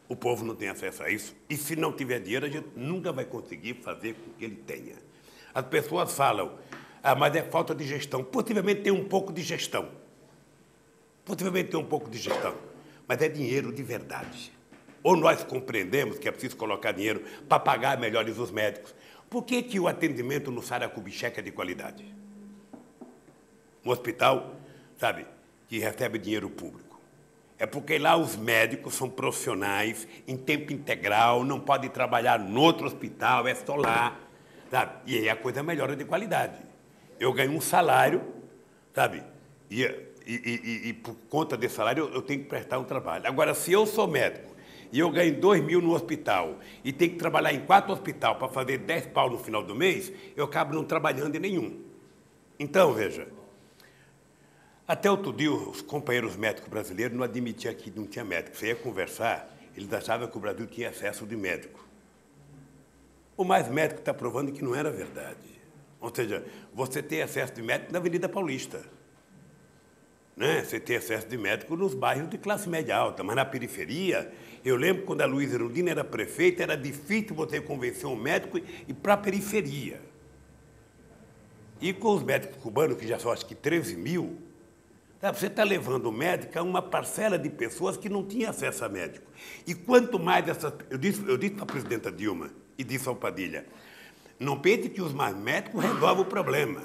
O povo não tem acesso a isso. E se não tiver dinheiro, a gente nunca vai conseguir fazer com que ele tenha. As pessoas falam, mas é falta de gestão. Possivelmente tem um pouco de gestão. Possivelmente tem um pouco de gestão. Mas é dinheiro de verdade. Ou nós compreendemos que é preciso colocar dinheiro para pagar melhores os médicos. Por que o atendimento no Sara Kubitschek é de qualidade? Um hospital, sabe, que recebe dinheiro público. É porque lá os médicos são profissionais em tempo integral, não podem trabalhar no outro hospital, é só lá. Sabe? E aí a coisa melhora de qualidade. Eu ganho um salário, sabe, e por conta desse salário eu tenho que prestar um trabalho. Agora, se eu sou médico, e eu ganho 2 mil no hospital e tenho que trabalhar em 4 hospitais para fazer 10 pau no final do mês, eu acabo não trabalhando em nenhum. Então, veja, até outro dia os companheiros médicos brasileiros não admitiam que não tinha médico. Você ia conversar, eles achavam que o Brasil tinha excesso de médico. O Mais Médico está provando que não era verdade. Ou seja, você tem excesso de médico na Avenida Paulista. Né? Você tem excesso de médico nos bairros de classe média alta, mas na periferia, eu lembro quando a Luísa Erundina era prefeita, era difícil você convencer um médico a ir para a periferia. E com os médicos cubanos, que já são acho que 13 mil, você está levando o médico a uma parcela de pessoas que não tinham acesso a médico. E quanto mais essas... Eu disse para a presidenta Dilma e disse ao Padilha, não pense que os mais médicos resolvem o problema.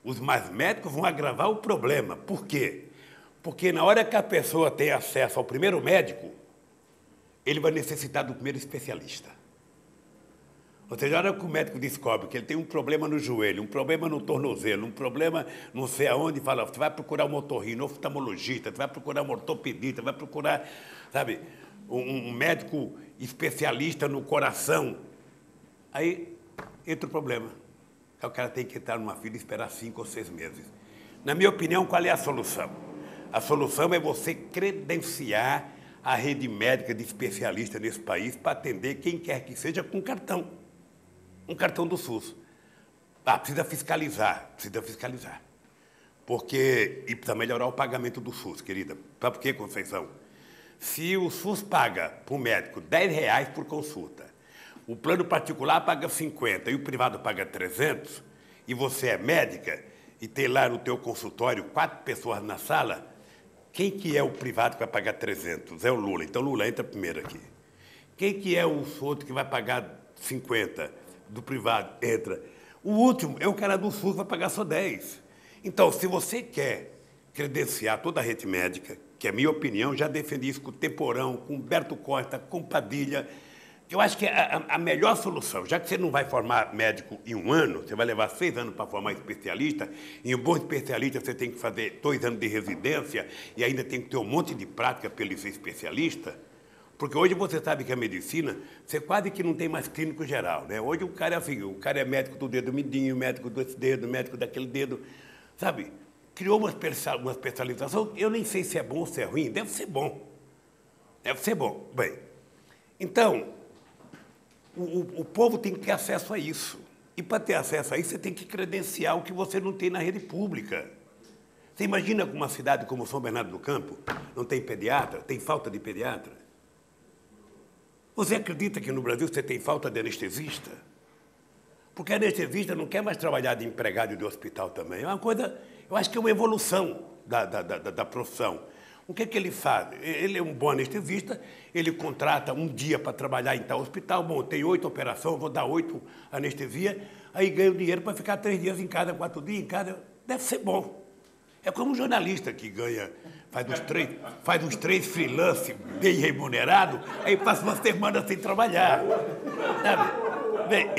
Os mais médicos vão agravar o problema. Por quê? Porque na hora que a pessoa tem acesso ao primeiro médico, ele vai necessitar do primeiro especialista. Ou seja, na hora que o médico descobre que ele tem um problema no joelho, um problema no tornozelo, um problema não sei aonde, fala, você vai procurar um otorrino, um oftalmologista, você vai procurar um ortopedista, vai procurar, sabe, um médico especialista no coração. Aí entra o problema. O cara tem que entrar numa fila e esperar 5 ou 6 meses. Na minha opinião, qual é a solução? A solução é você credenciar a rede médica de especialistas nesse país para atender quem quer que seja com cartão. Um cartão do SUS. Precisa fiscalizar, Porque, e precisa melhorar o pagamento do SUS, querida. Sabe por quê, Conceição? Se o SUS paga para o médico R$10 por consulta, o plano particular paga 50 e o privado paga 300, e você é médica e tem lá no teu consultório 4 pessoas na sala, quem que é o privado que vai pagar 300? É o Lula. Então, Lula entra primeiro aqui. Quem que é o outro que vai pagar 50 do privado? Entra. O último é o cara do SUS que vai pagar só 10. Então, se você quer credenciar toda a rede médica, que é a minha opinião, já defendi isso com o Temporão, com Humberto Costa, com Padilha, eu acho que a melhor solução, já que você não vai formar médico em 1 ano, você vai levar 6 anos para formar especialista, e um bom especialista você tem que fazer 2 anos de residência e ainda tem que ter um monte de prática para ele ser especialista, porque hoje você sabe que a medicina, você quase que não tem mais clínico geral, né? Hoje o cara é assim, o cara é médico do dedo mindinho, médico desse dedo, médico daquele dedo, sabe? Criou uma especialização, eu nem sei se é bom ou se é ruim, deve ser bom. Deve ser bom. Bem, então, o povo tem que ter acesso a isso. E para ter acesso a isso, você tem que credenciar o que você não tem na rede pública. Você imagina que uma cidade como São Bernardo do Campo não tem pediatra, tem falta de pediatra? Você acredita que no Brasil você tem falta de anestesista? Porque anestesista não quer mais trabalhar de empregado de hospital também. É uma coisa, eu acho que é uma evolução da profissão. O que é que ele faz? Ele é um bom anestesista, ele contrata um dia para trabalhar em tal hospital, bom, tem 8 operações, vou dar 8 anestesia, aí ganha o dinheiro para ficar 3 dias em casa, 4 dias em casa, deve ser bom. É como um jornalista que ganha, faz uns 3 freelance bem remunerado, aí passa uma semana sem trabalhar. Sabe? Bem,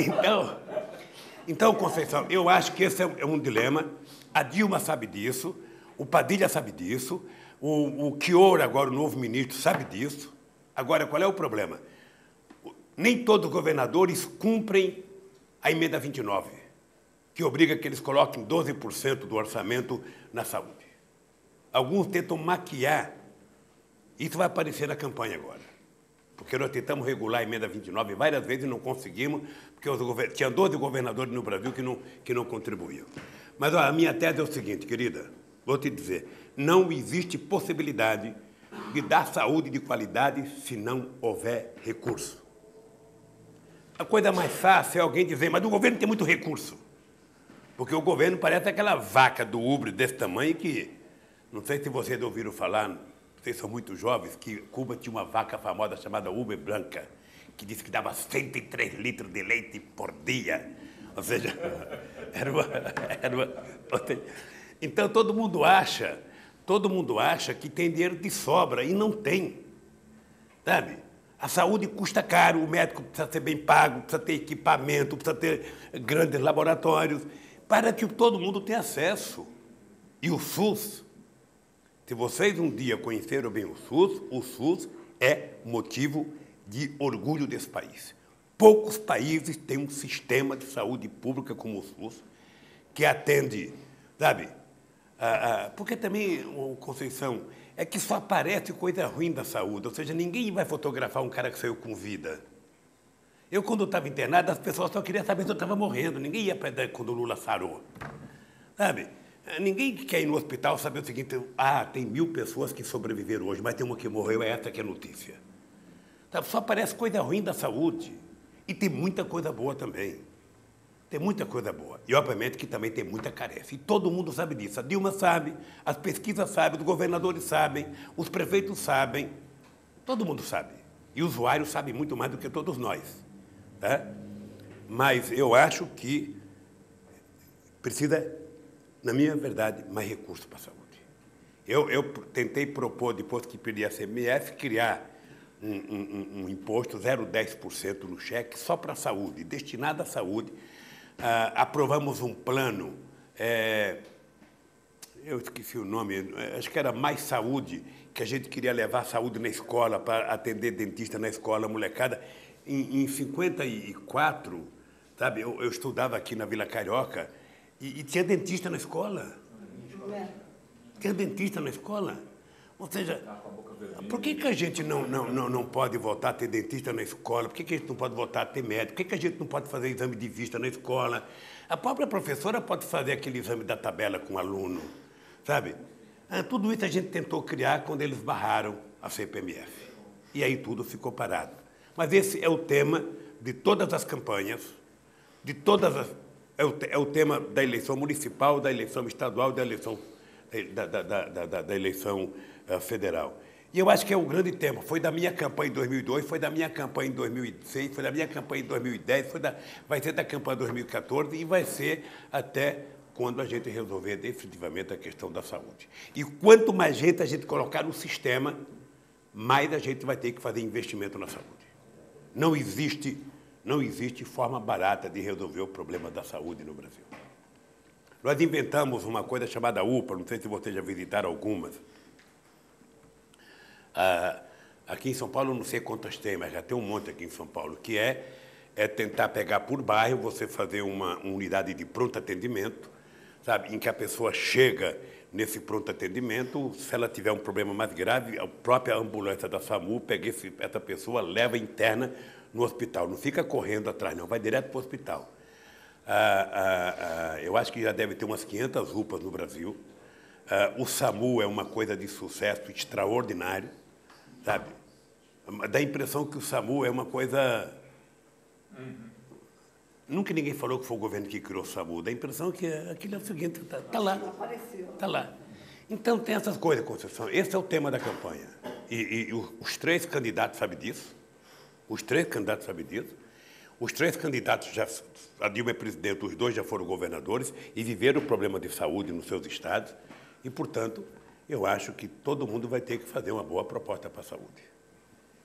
então, Conceição, eu acho que esse é um dilema, a Dilma sabe disso, o Padilha sabe disso, o Chioro, agora o novo ministro, sabe disso. Agora, qual é o problema? Nem todos os governadores cumprem a emenda 29, que obriga que eles coloquem 12% do orçamento na saúde. Alguns tentam maquiar. Isso vai aparecer na campanha agora. Porque nós tentamos regular a emenda 29 várias vezes e não conseguimos, porque tinha 12 governadores no Brasil que não contribuíam. Mas ó, a minha tese é o seguinte, querida, vou te dizer, não existe possibilidade de dar saúde de qualidade se não houver recurso. A coisa mais fácil é alguém dizer, mas o governo tem muito recurso. Porque o governo parece aquela vaca do Uber desse tamanho que, não sei se vocês ouviram falar, vocês são muito jovens, que Cuba tinha uma vaca famosa chamada Uber Branca, que disse que dava 103 litros de leite por dia. Ou seja, então todo mundo acha que tem dinheiro de sobra e não tem. Sabe? A saúde custa caro, o médico precisa ser bem pago, precisa ter equipamento, precisa ter grandes laboratórios, para que todo mundo tenha acesso. E o SUS, se vocês um dia conheceram bem o SUS é motivo de orgulho desse país. Poucos países têm um sistema de saúde pública como o SUS, que atende, sabe? Porque também, Conceição, é que só aparece coisa ruim da saúde, ou seja, ninguém vai fotografar um cara que saiu com vida. Eu, quando estava internado, as pessoas só queriam saber se eu estava morrendo, ninguém ia para quando o Lula sarou, sabe? Ninguém quer ir no hospital saber o seguinte, tem 1000 pessoas que sobreviveram hoje, mas tem uma que morreu, é essa que é a notícia. Sabe? Só aparece coisa ruim da saúde, e tem muita coisa boa também. Tem muita coisa boa. E, obviamente, que também tem muita carência. E todo mundo sabe disso. A Dilma sabe, as pesquisas sabem, os governadores sabem, os prefeitos sabem. Todo mundo sabe. E o usuário sabe muito mais do que todos nós. Tá? Mas eu acho que precisa, na minha verdade, mais recursos para a saúde. Eu tentei propor, depois que perdi a CMF, criar um imposto 0,10% no cheque só para a saúde, destinado à saúde. Aprovamos um plano, eu esqueci o nome, acho que era Mais Saúde, que a gente queria levar saúde na escola, para atender dentista na escola, molecada. Em 54, sabe, eu estudava aqui na Vila Carioca e tinha dentista na escola. Tinha dentista na escola. Ou seja, por que a gente não pode voltar a ter dentista na escola? Por que a gente não pode voltar a ter médico? Por que a gente não pode fazer exame de vista na escola? A própria professora pode fazer aquele exame da tabela com o aluno, sabe? Tudo isso a gente tentou criar quando eles barraram a CPMF. E aí tudo ficou parado. Mas esse é o tema de todas as campanhas, de todas as... É o tema da eleição municipal, da eleição estadual, da eleição, da eleição federal. E eu acho que é um grande tema. Foi da minha campanha em 2002, foi da minha campanha em 2006, foi da minha campanha em 2010, vai ser da campanha em 2014 e vai ser até quando a gente resolver definitivamente a questão da saúde. E quanto mais gente a gente colocar no sistema, mais a gente vai ter que fazer investimento na saúde. Não existe forma barata de resolver o problema da saúde no Brasil. Nós inventamos uma coisa chamada UPA, não sei se vocês já visitaram algumas. Aqui em São Paulo, não sei quantas tem, mas já tem um monte aqui em São Paulo, que é tentar pegar por bairro, você fazer uma unidade de pronto atendimento, sabe, em que a pessoa chega nesse pronto atendimento, se ela tiver um problema mais grave, a própria ambulância da SAMU pega essa pessoa, leva interna no hospital. Não fica correndo atrás, não, vai direto para o hospital. Eu acho que já deve ter umas 500 UPAs no Brasil. O SAMU é uma coisa de sucesso extraordinário, sabe? Dá a impressão que o SAMU é uma coisa... Nunca ninguém falou que foi o governo que criou o SAMU. Dá a impressão que aquilo é o seguinte, está lá. Está lá. Então, tem essas coisas, Conceição. Esse é o tema da campanha. E os três candidatos sabem disso. Os três candidatos sabem disso. Os três candidatos, a Dilma é presidente, os dois já foram governadores e viveram o problema de saúde nos seus estados. E, portanto, eu acho que todo mundo vai ter que fazer uma boa proposta para a saúde.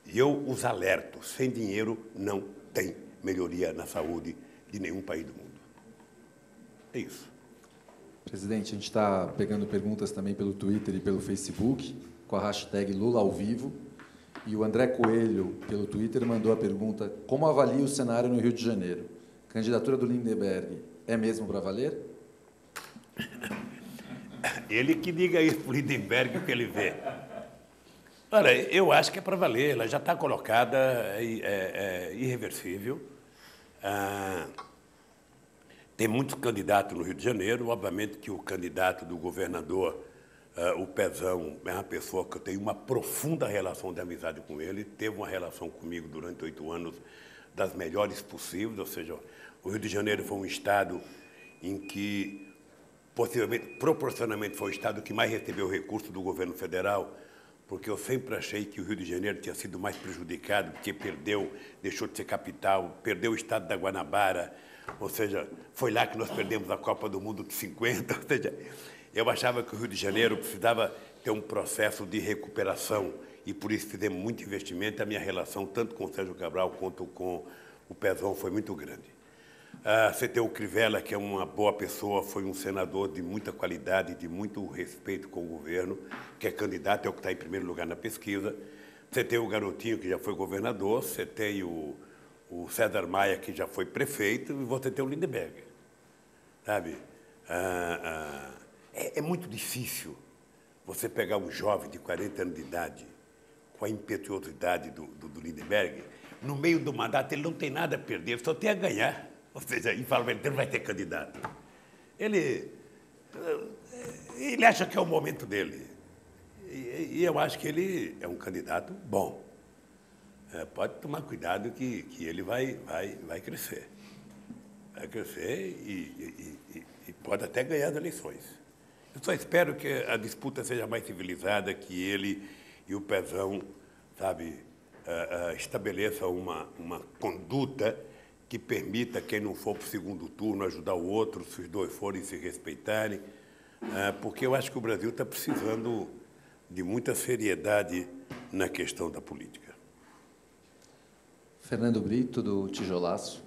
E eu os alerto, sem dinheiro não tem melhoria na saúde de nenhum país do mundo. É isso. Presidente, a gente está pegando perguntas também pelo Twitter e pelo Facebook, com a hashtag Lula ao Vivo. E o André Coelho, pelo Twitter, mandou a pergunta: como avalia o cenário no Rio de Janeiro? Candidatura do Lindenberg é mesmo para valer? Ele que diga isso para o Lindenberg, o que ele vê. Olha, eu acho que é para valer, ela já está colocada, é irreversível. Tem muitos candidatos no Rio de Janeiro, obviamente que o candidato do governador, o Pezão, é uma pessoa que eu tenho uma profunda relação de amizade com ele, teve uma relação comigo durante 8 anos das melhores possíveis, ou seja, o Rio de Janeiro foi um estado em que, possivelmente, proporcionalmente, foi o estado que mais recebeu recursos do governo federal, porque eu sempre achei que o Rio de Janeiro tinha sido mais prejudicado, porque deixou de ser capital, perdeu o estado da Guanabara, ou seja, foi lá que nós perdemos a Copa do Mundo de 50, ou seja, eu achava que o Rio de Janeiro precisava ter um processo de recuperação e por isso fizemos muito investimento. A minha relação, tanto com o Sérgio Cabral quanto com o Pezão, foi muito grande. Você tem o Crivella, que é uma boa pessoa, foi um senador de muita qualidade, de muito respeito com o governo, que é candidato, é o que está em primeiro lugar na pesquisa. Você tem o Garotinho, que já foi governador, você tem o César Maia, que já foi prefeito, e você tem o Lindenberg. Sabe? É muito difícil você pegar um jovem de 40 anos de idade, com a impetuosidade do Lindenberg, no meio do mandato ele não tem nada a perder, só tem a ganhar. Ou seja, e fala, ele não vai ter candidato. Ele acha que é o momento dele. E eu acho que ele é um candidato bom. Pode tomar cuidado que ele vai crescer. Vai crescer e pode até ganhar as eleições. Eu só espero que a disputa seja mais civilizada, que ele e o Pezão, sabe, estabeleçam uma conduta que permita quem não for para o segundo turno ajudar o outro, se os dois forem se respeitarem, porque eu acho que o Brasil está precisando de muita seriedade na questão da política. Fernando Brito, do Tijolaço.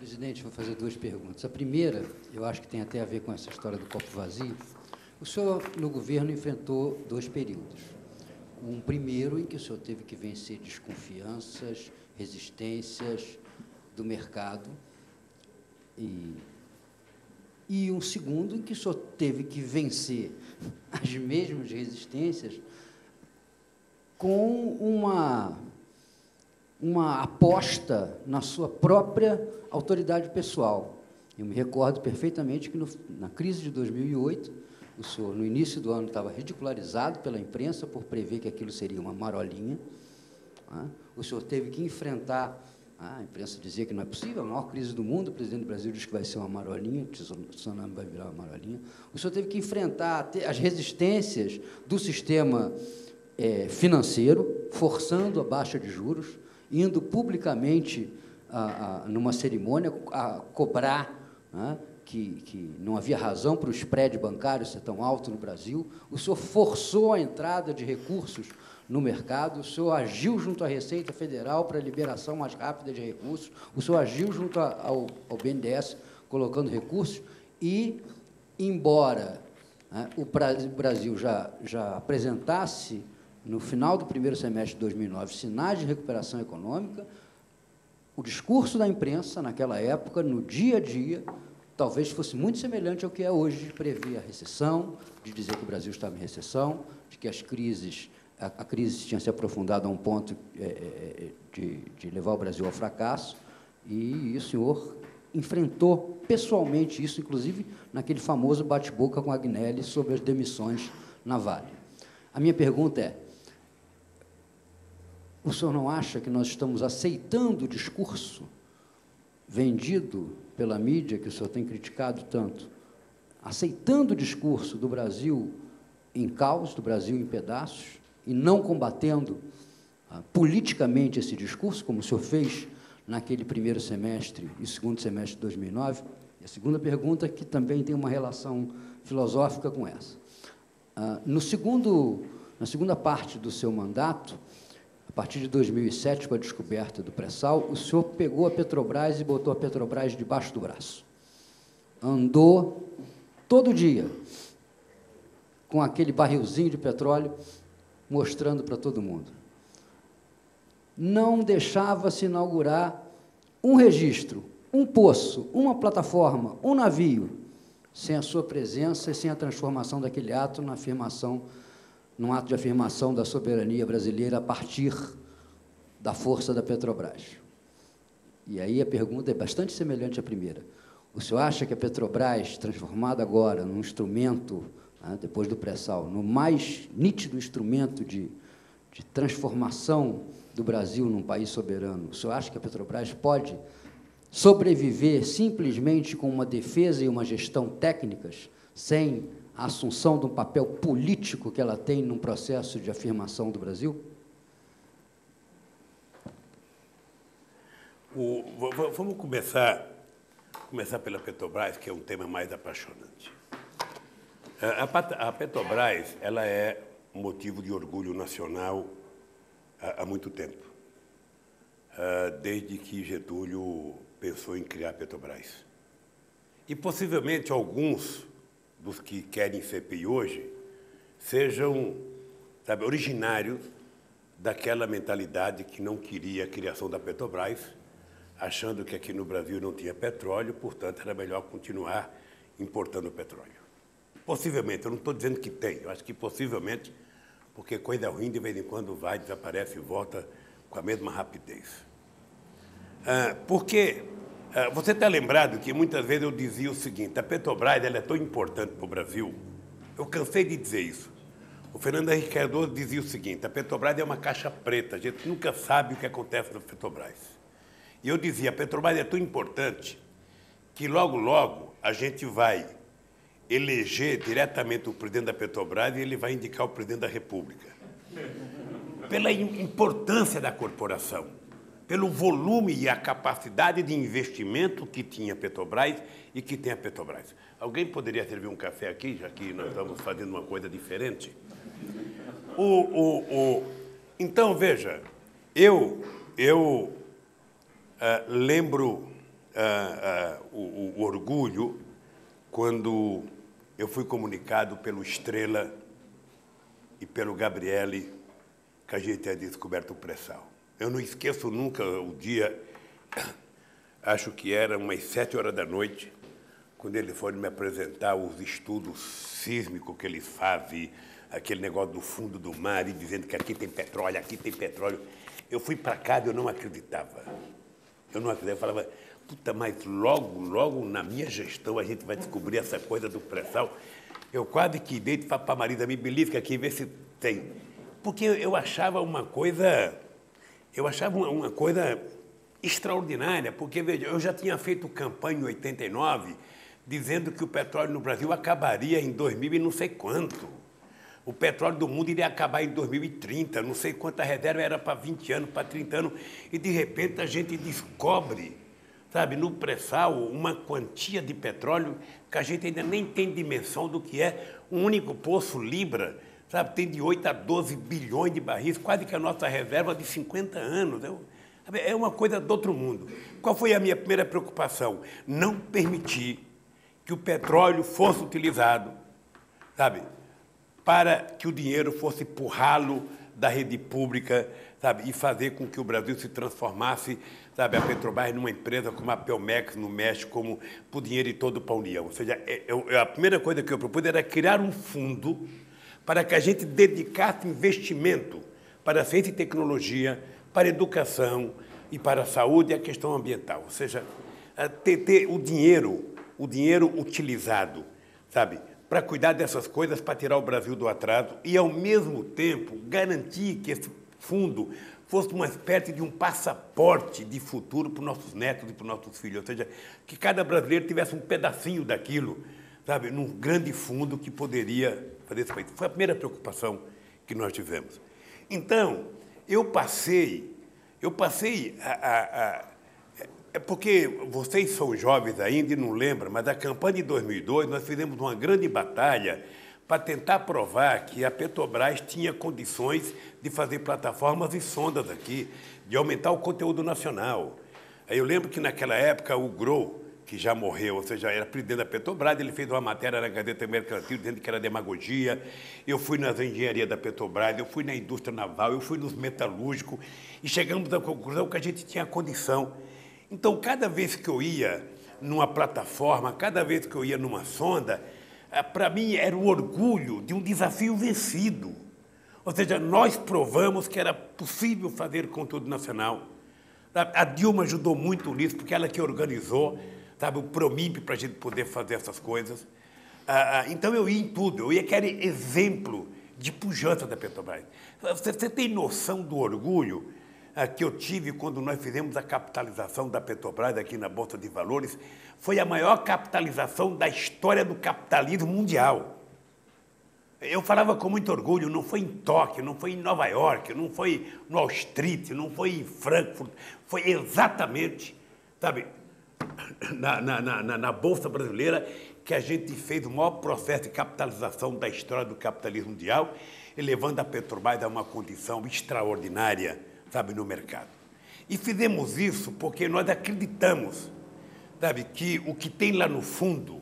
Presidente, vou fazer duas perguntas. A primeira, eu acho que tem até a ver com essa história do copo vazio. O senhor, no governo, enfrentou dois períodos. Um primeiro em que o senhor teve que vencer desconfianças, resistências do mercado, e um segundo em que o senhor teve que vencer as mesmas resistências com uma aposta na sua própria autoridade pessoal. Eu me recordo perfeitamente que na crise de 2008, o senhor, no início do ano, estava ridicularizado pela imprensa por prever que aquilo seria uma marolinha. O senhor teve que enfrentar, a imprensa dizia que não é possível, a maior crise do mundo, o presidente do Brasil diz que vai ser uma marolinha, o tsunami vai virar uma marolinha. O senhor teve que enfrentar as resistências do sistema financeiro, forçando a baixa de juros, indo publicamente numa cerimônia a cobrar, que não havia razão para o spread bancário ser tão alto no Brasil. O senhor forçou a entrada de recursos no mercado, o senhor agiu junto à Receita Federal para a liberação mais rápida de recursos, o senhor agiu junto ao BNDES, colocando recursos, e, embora o Brasil já apresentasse, no final do primeiro semestre de 2009, sinais de recuperação econômica, o discurso da imprensa, naquela época, no dia a dia, talvez fosse muito semelhante ao que é hoje, de prever a recessão, de dizer que o Brasil estava em recessão, de que a crise tinha se aprofundado a um ponto de levar o Brasil ao fracasso, e o senhor enfrentou pessoalmente isso, inclusive naquele famoso bate-boca com Agnelli sobre as demissões na Vale. A minha pergunta é: o senhor não acha que nós estamos aceitando o discurso vendido pela mídia, que o senhor tem criticado tanto, aceitando o discurso do Brasil em caos, do Brasil em pedaços, e não combatendo politicamente esse discurso, como o senhor fez naquele primeiro semestre e segundo semestre de 2009? E a segunda pergunta, que também tem uma relação filosófica com essa. Na segunda parte do seu mandato, a partir de 2007, com a descoberta do pré-sal, o senhor pegou a Petrobras e botou a Petrobras debaixo do braço. Andou todo dia com aquele barrilzinho de petróleo, mostrando para todo mundo. Não deixava-se inaugurar um registro, um poço, uma plataforma, um navio, sem a sua presença e sem a transformação daquele ato num ato de afirmação da soberania brasileira a partir da força da Petrobras. E aí a pergunta é bastante semelhante à primeira. O senhor acha que a Petrobras, transformada agora num instrumento, depois do pré-sal, no mais nítido instrumento de transformação do Brasil num país soberano, o senhor acha que a Petrobras pode sobreviver simplesmente com uma defesa e uma gestão técnicas, sem a assunção de um papel político que ela tem num processo de afirmação do Brasil? Vamos começar pela Petrobras, que é um tema mais apaixonante. A Petrobras, ela é um motivo de orgulho nacional há muito tempo, desde que Getúlio pensou em criar a Petrobras. E, possivelmente, alguns dos que querem CPI hoje sejam, originários daquela mentalidade que não queria a criação da Petrobras, achando que aqui no Brasil não tinha petróleo, portanto, era melhor continuar importando petróleo. Possivelmente, eu não estou dizendo que tem, eu acho que possivelmente, porque coisa ruim de vez em quando vai, desaparece e volta com a mesma rapidez. Porque você está lembrado que muitas vezes eu dizia o seguinte: a Petrobras ela é tão importante para o Brasil, eu cansei de dizer isso. O Fernando Henrique Cardoso dizia o seguinte: a Petrobras é uma caixa preta, a gente nunca sabe o que acontece na Petrobras. E eu dizia: a Petrobras é tão importante que logo, logo a gente vai eleger diretamente o presidente da Petrobras e ele vai indicar o presidente da República. Pela importância da corporação, pelo volume e a capacidade de investimento que tinha a Petrobras e que tem a Petrobras. Alguém poderia servir um café aqui, já que nós estamos fazendo uma coisa diferente? Então, veja, eu lembro o orgulho quando eu fui comunicado pelo Estrela e pelo Gabriele que a gente tinha descoberto o pré-sal. Eu não esqueço nunca o dia, acho que era umas 7 horas da noite, quando eles foram me apresentar os estudos sísmicos que eles fazem, aquele negócio do fundo do mar, e dizendo que aqui tem petróleo, aqui tem petróleo. Eu fui para casa e eu não acreditava. Eu não acreditava, eu falava, puta, mas logo na minha gestão a gente vai descobrir essa coisa do pré-sal. Eu quase que dei para a Marisa, me belisca aqui, vê se tem. Porque eu achava uma coisa extraordinária, porque, veja, eu já tinha feito campanha em 89, dizendo que o petróleo no Brasil acabaria em 2000 e não sei quanto. O petróleo do mundo iria acabar em 2030, não sei quanta reserva era para 20 anos, para 30 anos, e de repente a gente descobre, sabe, no pré-sal, uma quantia de petróleo que a gente ainda nem tem dimensão do que é. Um único poço Libra, sabe, tem de 8 a 12 bilhões de barris, quase que a nossa reserva de 50 anos. É uma coisa do outro mundo. Qual foi a minha primeira preocupação? Não permitir que o petróleo fosse utilizado, sabe, para que o dinheiro fosse empurrá-lo da rede pública, sabe, e fazer com que o Brasil se transformasse, sabe, a Petrobras numa empresa como a Pelmex no México, como por dinheiro e todo para a União. Ou seja, a primeira coisa que eu propus era criar um fundo para que a gente dedicasse investimento para a ciência e tecnologia, para a educação e para a saúde e a questão ambiental. Ou seja, ter o dinheiro utilizado, sabe, para cuidar dessas coisas, para tirar o Brasil do atraso e, ao mesmo tempo, garantir que esse fundo fosse uma espécie de um passaporte de futuro para os nossos netos e para os nossos filhos. Ou seja, que cada brasileiro tivesse um pedacinho daquilo, sabe, num grande fundo que poderia fazer isso. Foi a primeira preocupação que nós tivemos. Então, eu passei é porque vocês são jovens ainda e não lembram, mas a campanha de 2002 nós fizemos uma grande batalha para tentar provar que a Petrobras tinha condições de fazer plataformas e sondas aqui, de aumentar o conteúdo nacional. Aí eu lembro que naquela época o Grow, que já morreu, ou seja, era presidente da Petrobras, ele fez uma matéria na Gazeta Mercantil dizendo que era demagogia. Eu fui nas engenharias da Petrobras, eu fui na indústria naval, eu fui nos metalúrgicos e chegamos à conclusão que a gente tinha condição. Então, cada vez que eu ia numa plataforma, cada vez que eu ia numa sonda, para mim era o orgulho de um desafio vencido. Ou seja, nós provamos que era possível fazer conteúdo nacional. A Dilma ajudou muito nisso, porque ela que organizou, sabe, o Promimp para a gente poder fazer essas coisas. Então, eu ia em tudo, eu ia que era exemplo de pujança da Petrobras. Você tem noção do orgulho que eu tive quando nós fizemos a capitalização da Petrobras aqui na Bolsa de Valores? Foi a maior capitalização da história do capitalismo mundial. Eu falava com muito orgulho, não foi em Tóquio, não foi em Nova York, não foi no Wall Street, não foi em Frankfurt, foi exatamente, sabe, na Bolsa Brasileira que a gente fez o maior processo de capitalização da história do capitalismo mundial, elevando a Petrobras a uma condição extraordinária, sabe, no mercado. E fizemos isso porque nós acreditamos, sabe, que o que tem lá no fundo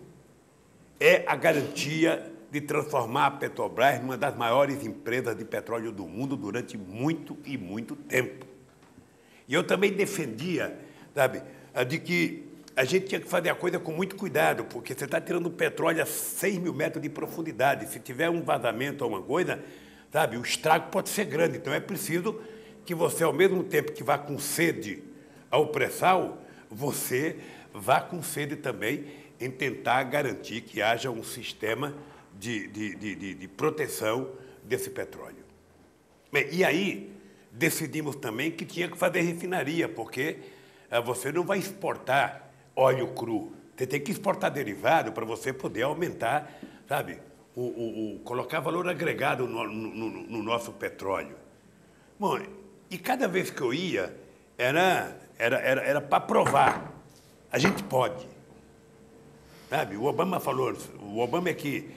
é a garantia de transformar a Petrobras numa das maiores empresas de petróleo do mundo durante muito e muito tempo. E eu também defendia, sabe, de que a gente tinha que fazer a coisa com muito cuidado, porque você está tirando petróleo a 6 mil metros de profundidade. Se tiver um vazamento ou alguma coisa, sabe, o estrago pode ser grande. Então é preciso que você, ao mesmo tempo que vá com sede ao pré-sal, você vá com sede também em tentar garantir que haja um sistema de proteção desse petróleo. Bem, e aí decidimos também que tinha que fazer refinaria, porque você não vai exportar óleo cru, você tem que exportar derivado para você poder aumentar, sabe, colocar valor agregado no nosso petróleo. Bom, e cada vez que eu ia, era para provar. A gente pode. Sabe, o Obama falou, o Obama é que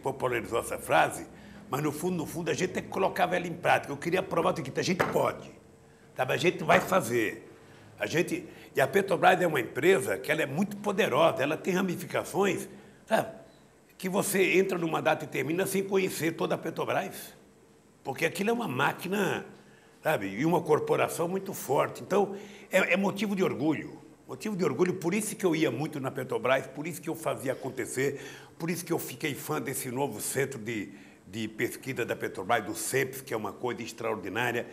popularizou essa frase, mas no fundo, a gente tem que colocar ela em prática. Eu queria provar o seguinte: a gente pode, sabe? A gente vai fazer. E a Petrobras é uma empresa que ela é muito poderosa, ela tem ramificações, sabe, que você entra num mandato e termina sem conhecer toda a Petrobras. Porque aquilo é uma máquina, sabe, e uma corporação muito forte. Então, é motivo de orgulho. Motivo de orgulho, por isso que eu ia muito na Petrobras, por isso que eu fazia acontecer, por isso que eu fiquei fã desse novo centro de pesquisa da Petrobras, do CEPS, que é uma coisa extraordinária.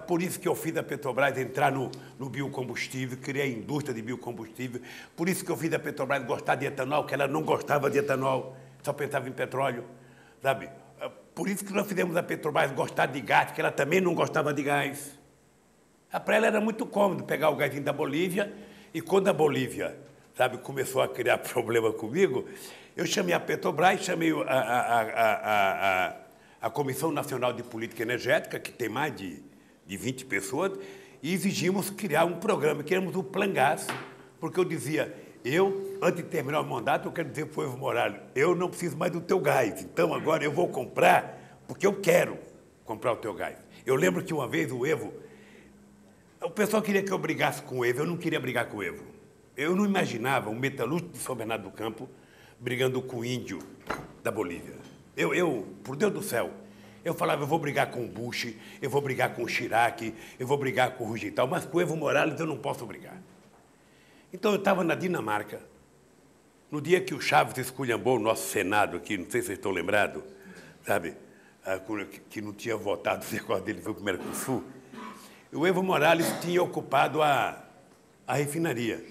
Por isso que eu fiz a Petrobras entrar no biocombustível, criei a indústria de biocombustível. Por isso que eu fiz a Petrobras gostar de etanol, que ela não gostava de etanol, só pensava em petróleo, sabe? Por isso que nós fizemos a Petrobras gostar de gás, que ela também não gostava de gás. Para ela era muito cômodo pegar o gás da Bolívia, e quando a Bolívia, sabe, começou a criar problema comigo, eu chamei a Petrobras, chamei a Comissão Nacional de Política Energética, que tem mais de 20 pessoas, e exigimos criar um programa, queríamos o Plan Gás, porque eu dizia, antes de terminar o mandato, eu quero dizer para o Evo Morales, eu não preciso mais do teu gás, então agora eu vou comprar, porque eu quero comprar o teu gás. Eu lembro que uma vez o pessoal queria que eu brigasse com o Evo, eu não queria brigar com o Evo. Eu não imaginava um metalúrgico de São Bernardo do Campo brigando com o índio da Bolívia. Por Deus do céu, eu falava, eu vou brigar com o Bush, eu vou brigar com o Chirac, eu vou brigar com o Rugital, mas com o Evo Morales eu não posso brigar. Então eu estava na Dinamarca, no dia que o Chaves esculhambou o nosso Senado aqui, não sei se vocês estão lembrados, sabe, que não tinha votado, o negócio dele foi para o Mercosul. O Evo Morales tinha ocupado a refinaria.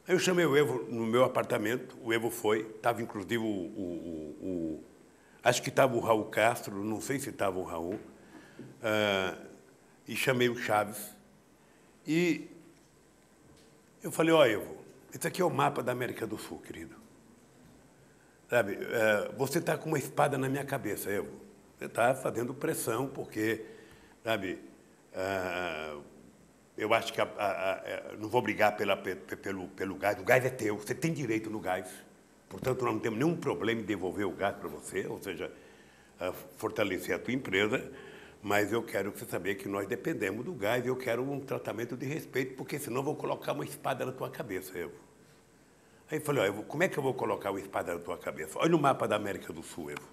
Aí eu chamei o Evo no meu apartamento, o Evo foi, estava inclusive acho que estava o Raul Castro, não sei se estava o Raul, e chamei o Chaves. E eu falei, Evo, esse aqui é o mapa da América do Sul, querido. Sabe, você está com uma espada na minha cabeça, Evo. Você está fazendo pressão, porque, sabe, eu acho que não vou brigar pelo gás. O gás é teu, você tem direito no gás. Portanto, nós não temos nenhum problema em devolver o gás para você, ou seja, fortalecer a tua empresa, mas eu quero que você saber que nós dependemos do gás e eu quero um tratamento de respeito, porque senão eu vou colocar uma espada na tua cabeça, Evo. Aí eu falei, Evo, como é que eu vou colocar uma espada na tua cabeça? Olha o mapa da América do Sul, Evo.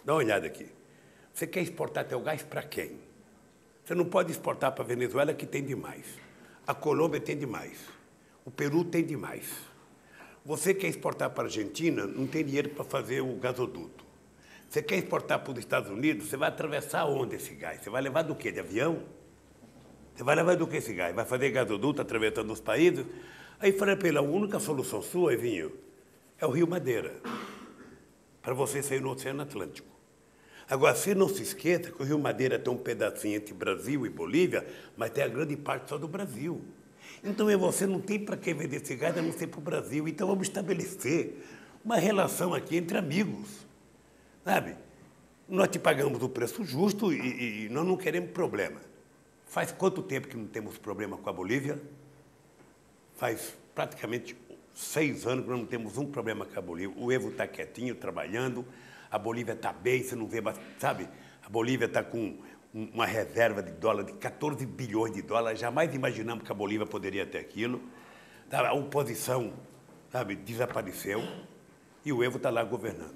Dá uma olhada aqui. Você quer exportar teu gás para quem? Você não pode exportar para a Venezuela, que tem demais. A Colômbia tem demais. O Peru tem demais. Você quer exportar para a Argentina, não tem dinheiro para fazer o gasoduto. Você quer exportar para os Estados Unidos, você vai atravessar onde esse gás? Você vai levar do quê? De avião? Você vai levar do que esse gás? Vai fazer gasoduto atravessando os países? Aí falei para ele, a única solução sua, Evinho, é o Rio Madeira, para você sair no Oceano Atlântico. Agora, você não se esqueça que o Rio Madeira tem um pedacinho entre Brasil e Bolívia, mas tem a grande parte só do Brasil. Então, você não tem para que vender esse gás, a não ser para o Brasil. Então, vamos estabelecer uma relação aqui entre amigos, sabe? Nós te pagamos o preço justo e nós não queremos problema. Faz quanto tempo que não temos problema com a Bolívia? Faz praticamente 6 anos que nós não temos um problema com a Bolívia. O Evo está quietinho, trabalhando, a Bolívia está bem, você não vê, sabe? A Bolívia está com uma reserva de dólar de 14 bilhões de dólares, jamais imaginamos que a Bolívia poderia ter aquilo. A oposição, sabe, desapareceu e o Evo está lá governando.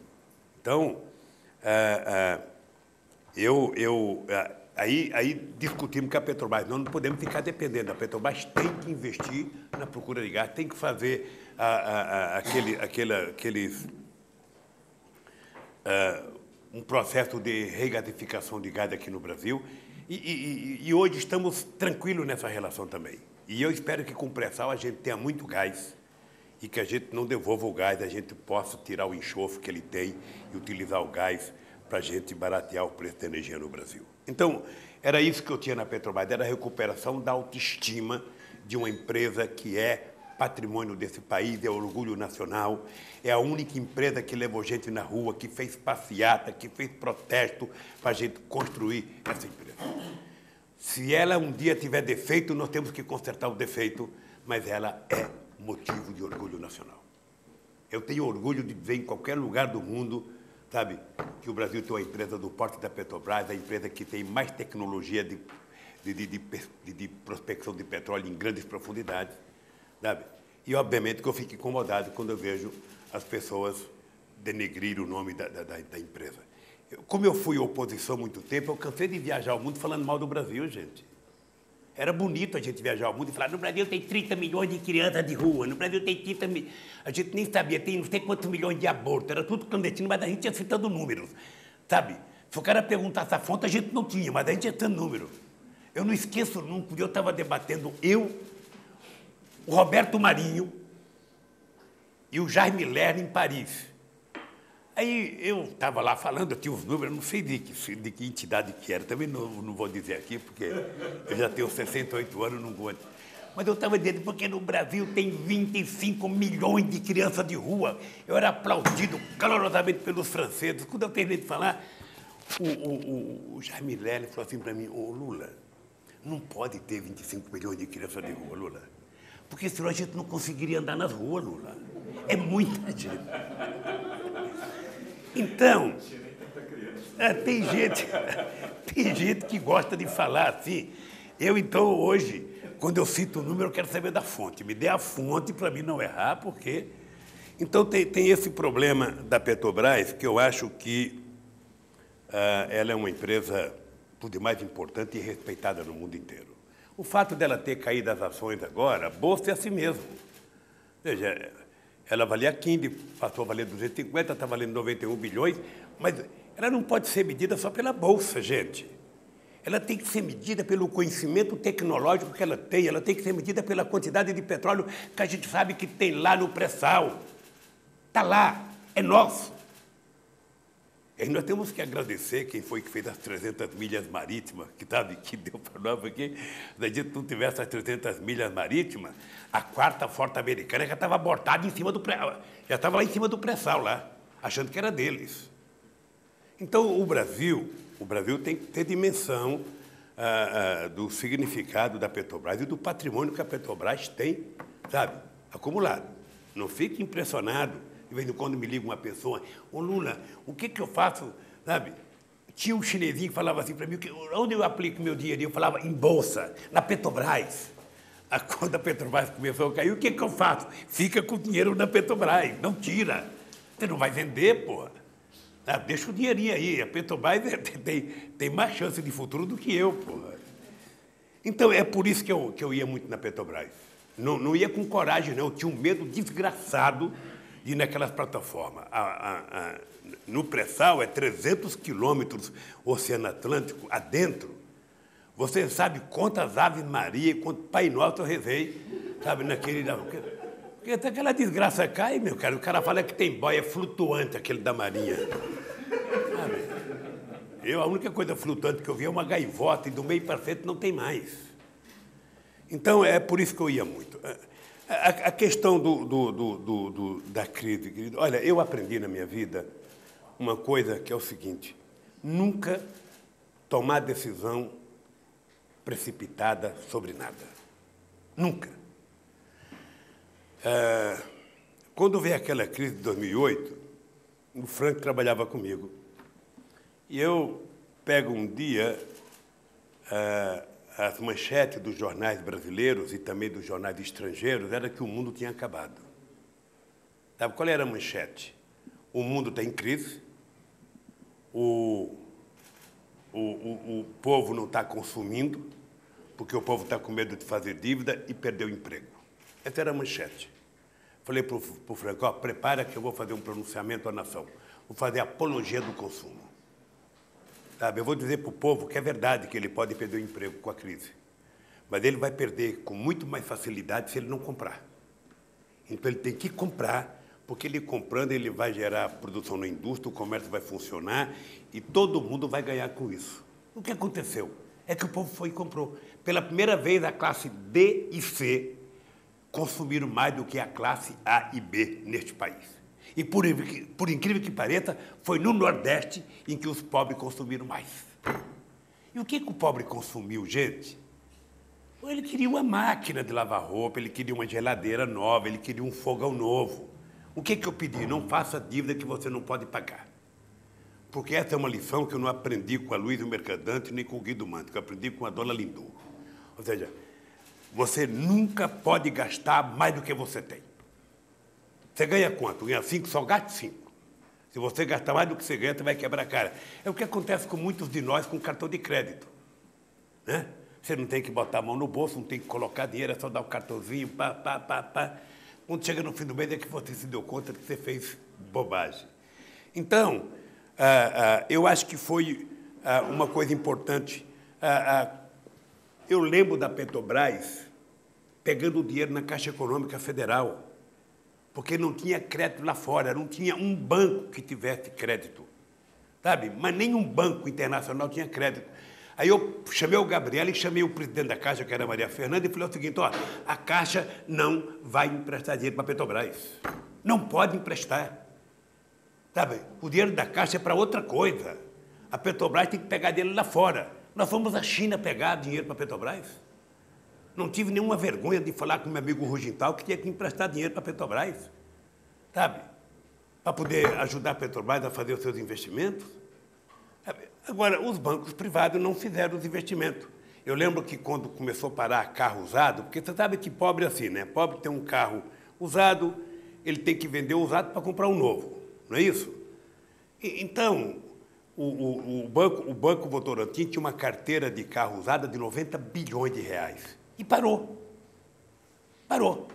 Então, aí discutimos com a Petrobras, nós não podemos ficar dependendo, a Petrobras tem que investir na procura de gás, tem que fazer um processo de regasificação de gás aqui no Brasil e hoje estamos tranquilos nessa relação também. E eu espero que com o pré-sal a gente tenha muito gás e que a gente não devolva o gás, a gente possa tirar o enxofre que ele tem e utilizar o gás para a gente baratear o preço da energia no Brasil. Então, era isso que eu tinha na Petrobras, era a recuperação da autoestima de uma empresa que é patrimônio desse país, é orgulho nacional, é a única empresa que levou gente na rua, que fez passeata, que fez protesto para a gente construir essa empresa. Se ela um dia tiver defeito, nós temos que consertar o defeito, mas ela é motivo de orgulho nacional. Eu tenho orgulho de dizer em qualquer lugar do mundo, sabe, que o Brasil tem uma empresa do porte da Petrobras, a empresa que tem mais tecnologia de prospecção de petróleo em grandes profundidades, sabe? E, obviamente, que eu fico incomodado quando eu vejo as pessoas denegrir o nome da empresa. Como eu fui oposição há muito tempo, eu cansei de viajar ao mundo falando mal do Brasil, gente. Era bonito a gente viajar ao mundo e falar, no Brasil tem 30 milhões de crianças de rua, no Brasil tem 30 milhões... A gente nem sabia, tem não sei quantos milhões de abortos, era tudo clandestino, mas a gente ia citando números, sabe? Se o cara perguntasse a fonte, a gente não tinha, mas a gente ia citando números. Eu não esqueço nunca, eu estava debatendo, o Roberto Marinho e o Jaime Lerner em Paris. Aí eu estava lá falando, eu tinha os números, não sei de que entidade que era, também não vou dizer aqui, porque eu já tenho 68 anos, não vou. Mas eu estava dizendo, porque no Brasil tem 25 milhões de crianças de rua. Eu era aplaudido calorosamente pelos franceses. Quando eu terminei de falar, o Jaime Lerner falou assim para mim, ô Lula, não pode ter 25 milhões de crianças de rua, Lula, porque senão a gente não conseguiria andar nas ruas, Lula. É muita gente. Então, tem gente que gosta de falar assim. Eu, então, hoje, quando eu cito o número, eu quero saber da fonte. Me dê a fonte para mim não errar, porque... Então, tem esse problema da Petrobras, que eu acho que ela é uma empresa, por demais, importante e respeitada no mundo inteiro. O fato dela ter caído as ações agora, a bolsa é assim mesmo. Veja, ela valia 15, passou a valer 250, está valendo 91 bilhões, mas ela não pode ser medida só pela bolsa, gente. Ela tem que ser medida pelo conhecimento tecnológico que ela tem que ser medida pela quantidade de petróleo que a gente sabe que tem lá no pré-sal. Está lá, é nosso. E nós temos que agradecer quem foi que fez as 300 milhas marítimas, que deu para nós aqui. Se a gente não tivesse as 300 milhas marítimas, a quarta frota americana já estava abortada em cima do pré-sal. Já estava lá em cima do pré-sal, lá, achando que era deles. Então, o Brasil tem que ter dimensão do significado da Petrobras e do patrimônio que a Petrobras tem, sabe, acumulado. Não fique impressionado. De vez em quando me liga uma pessoa, ô Lula, o que eu faço, sabe? Tinha um chinesinho que falava assim para mim, onde eu aplico meu dinheirinho? Eu falava, em bolsa, na Petrobras. Quando a Petrobras começou a cair, o que eu faço? Fica com o dinheiro na Petrobras, não tira. Você não vai vender, porra. Deixa o dinheirinho aí, a Petrobras tem mais chance de futuro do que eu, porra. Então, é por isso que eu ia muito na Petrobras. Não ia com coragem, não, eu tinha um medo desgraçado de ir naquelas plataformas. No pré-sal é 300 quilômetros Oceano Atlântico adentro. Você sabe quantas Aves Maria, quanto Pai Nosso eu rezei, sabe, naquele... Porque até aquela desgraça cai, meu cara. O cara fala que tem boia flutuante, aquele da Marinha. Sabe? A única coisa flutuante que eu vi é uma gaivota, e do meio para frente não tem mais. Então, é por isso que eu ia muito. A questão da crise, querido, olha, eu aprendi na minha vida uma coisa que é o seguinte, nunca tomar decisão precipitada sobre nada. Nunca. Quando veio aquela crise de 2008, o Frank trabalhava comigo. E eu pego um dia as manchetes dos jornais brasileiros e também dos jornais estrangeiros, era que o mundo tinha acabado. Sabe qual era a manchete? O mundo está em crise, o povo não está consumindo, porque o povo está com medo de fazer dívida e perder o emprego. Essa era a manchete. Falei para o Franco, prepara que eu vou fazer um pronunciamento à nação. Vou fazer apologia do consumo. Sabe, eu vou dizer para o povo que é verdade que ele pode perder o emprego com a crise, mas ele vai perder com muito mais facilidade se ele não comprar. Então, ele tem que comprar, porque ele comprando, ele vai gerar produção na indústria, o comércio vai funcionar e todo mundo vai ganhar com isso. O que aconteceu? É que o povo foi e comprou. Pela primeira vez, a classe D e C consumiram mais do que a classe A e B neste país. E, por incrível que pareça, foi no Nordeste em que os pobres consumiram mais. E o que o pobre consumiu, gente? Ele queria uma máquina de lavar roupa, ele queria uma geladeira nova, ele queria um fogão novo. O que eu pedi? Não faça dívida que você não pode pagar. porque essa é uma lição que eu não aprendi com a Luísa Mercadante nem com o Guido Manto, que eu aprendi com a dona Lindu. Ou seja, você nunca pode gastar mais do que você tem. Você ganha quanto? Ganha 5, só gaste 5. Se você gastar mais do que você ganha, você vai quebrar a cara. É o que acontece com muitos de nós com cartão de crédito. Né? Você não tem que botar a mão no bolso, não tem que colocar dinheiro, é só dar o cartãozinho, pá, pá, pá, pá. Quando chega no fim do mês é que você se deu conta de que você fez bobagem. Então, eu acho que foi uma coisa importante. Eu lembro da Petrobras pegando o dinheiro na Caixa Econômica Federal, porque não tinha crédito lá fora, não tinha um banco que tivesse crédito, sabe? Mas nenhum banco internacional tinha crédito. Aí eu chamei o Gabriel e chamei o presidente da Caixa, que era a Maria Fernanda, e falei o seguinte, ó, a Caixa não vai emprestar dinheiro para a Petrobras. Não pode emprestar. Sabe? O dinheiro da Caixa é para outra coisa. A Petrobras tem que pegar dinheiro lá fora. Nós fomos à China pegar dinheiro para a Petrobras. Não tive nenhuma vergonha de falar com meu amigo Rugental que tinha que emprestar dinheiro para a Petrobras. Sabe? Para poder ajudar a Petrobras a fazer os seus investimentos. Agora, os bancos privados não fizeram os investimentos. Eu lembro que quando começou a parar carro usado, porque você sabe que pobre é assim, né? Pobre tem um carro usado, ele tem que vender o usado para comprar um novo, não é isso? Então, o Banco Votorantim tinha uma carteira de carro usada de 90 bilhões de reais. E parou. Parou.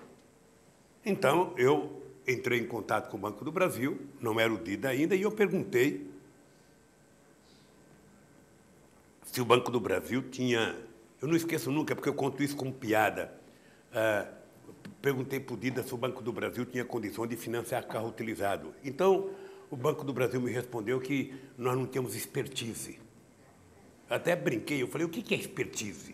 Então, eu entrei em contato com o Banco do Brasil, não era o DIDA ainda, e eu perguntei se o Banco do Brasil tinha... Eu não esqueço nunca, porque eu conto isso como piada. Perguntei para o DIDA se o Banco do Brasil tinha condição de financiar carro utilizado. Então, o Banco do Brasil me respondeu que nós não temos expertise. Até brinquei, eu falei, o que é expertise?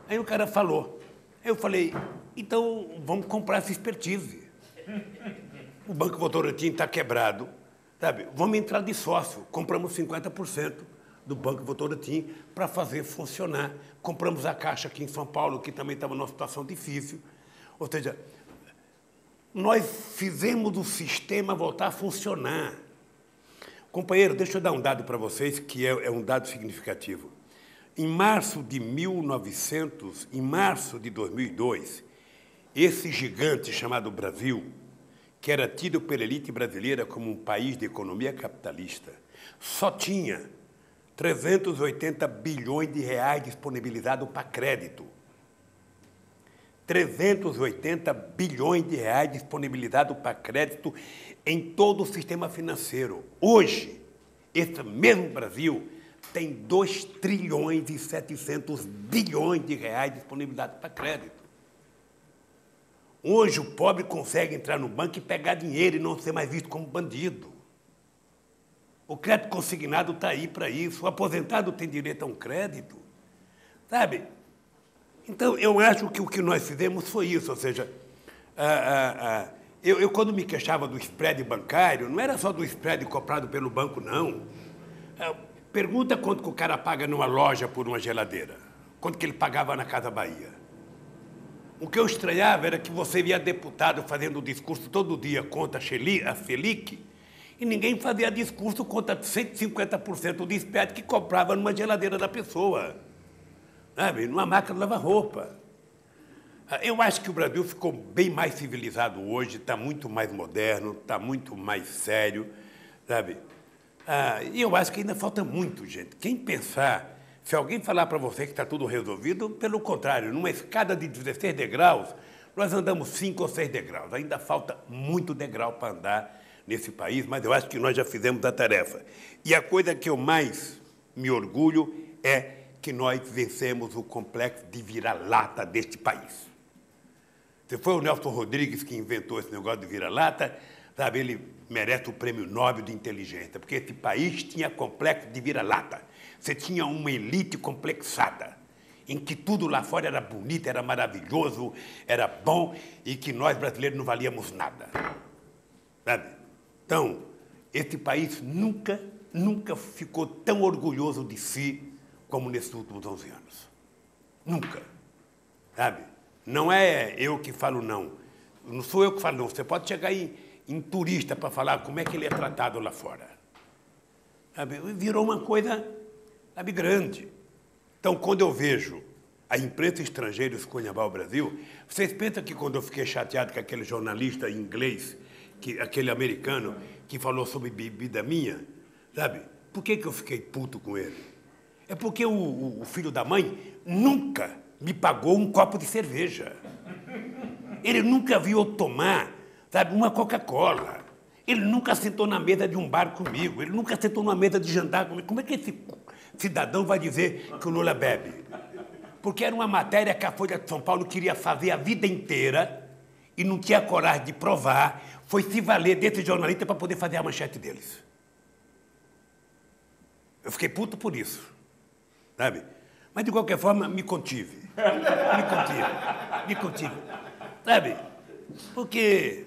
Aí o cara falou. Aí eu falei, então vamos comprar essa expertise. O Banco Votorantim está quebrado, sabe? Vamos entrar de sócio, compramos 50% do Banco Votorantim para fazer funcionar. Compramos a Caixa aqui em São Paulo, que também estava numa situação difícil. Ou seja, nós fizemos o sistema voltar a funcionar. Companheiro, deixa eu dar um dado para vocês, que é um dado significativo. Em março de 2002, esse gigante chamado Brasil, que era tido pela elite brasileira como um país de economia capitalista, só tinha 380 bilhões de reais disponibilizados para crédito. 380 bilhões de reais disponibilizados para crédito em todo o sistema financeiro. Hoje, esse mesmo Brasil tem 2 trilhões e 700 bilhões de reais disponibilizados para crédito. Hoje, o pobre consegue entrar no banco e pegar dinheiro e não ser mais visto como bandido. O crédito consignado está aí para isso. O aposentado tem direito a um crédito. Sabe? Então, eu acho que o que nós fizemos foi isso. Ou seja, eu quando me queixava do spread bancário, não era só do spread comprado pelo banco, não. Pergunta quanto que o cara paga numa loja por uma geladeira. Quanto que ele pagava na Casa Bahia. O que eu estranhava era que você via deputado fazendo discurso todo dia contra a Selic, e ninguém fazia discurso contra 150% do spread que comprava numa geladeira da pessoa, sabe? Numa máquina de lavar roupa. Eu acho que o Brasil ficou bem mais civilizado hoje, está muito mais moderno, está muito mais sério, sabe? E eu acho que ainda falta muito, gente. Quem pensar, se alguém falar para você que está tudo resolvido, pelo contrário, numa escada de 16 degraus, nós andamos 5 ou 6 degraus. Ainda falta muito degrau para andar nesse país, mas eu acho que nós já fizemos a tarefa. E a coisa que eu mais me orgulho é que nós vencemos o complexo de vira-lata deste país. Se foi o Nelson Rodrigues que inventou esse negócio de vira-lata, sabe, ele merece o Prêmio Nobel de Inteligência, porque esse país tinha complexo de vira-lata. Você tinha uma elite complexada, em que tudo lá fora era bonito, era maravilhoso, era bom, e que nós brasileiros não valíamos nada. Sabe? Então, esse país nunca ficou tão orgulhoso de si como nesses últimos 11 anos. Nunca. Sabe? Não é eu que falo não. Não sou eu que falo não. Você pode chegar em turista para falar como é que ele é tratado lá fora. sabe? Virou uma coisa, sabe, grande. Então, quando eu vejo a imprensa estrangeira esculhambar o Brasil, vocês pensam que quando eu fiquei chateado com aquele jornalista inglês, aquele americano, que falou sobre bebida minha, sabe? Por que eu fiquei puto com ele? É porque o filho da mãe nunca me pagou um copo de cerveja. Ele nunca viu eu tomar, sabe, uma Coca-Cola. Ele nunca sentou na mesa de um bar comigo. Ele nunca sentou numa mesa de jantar comigo. Como é que esse cidadão vai dizer que o Lula bebe? Porque era uma matéria que a Folha de São Paulo queria fazer a vida inteira e não tinha coragem de provar, foi se valer desse jornalista para poder fazer a manchete deles. Eu fiquei puto por isso, sabe? Mas, de qualquer forma, me contive. Me contive. Sabe? Porque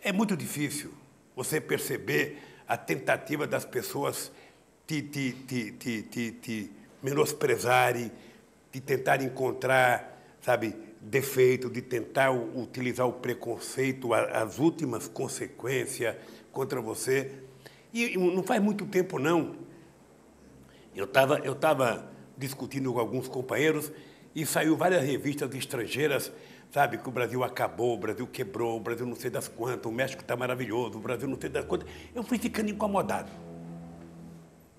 é muito difícil você perceber a tentativa das pessoas te menosprezarem, de tentar encontrar, sabe, defeito, de tentar utilizar o preconceito, as últimas consequências contra você. E não faz muito tempo, não. Eu estava discutindo com alguns companheiros e saiu várias revistas estrangeiras, sabe, que o Brasil acabou, o Brasil quebrou, o Brasil não sei das quantas, o México está maravilhoso, o Brasil não sei das quantas. Eu fui ficando incomodado.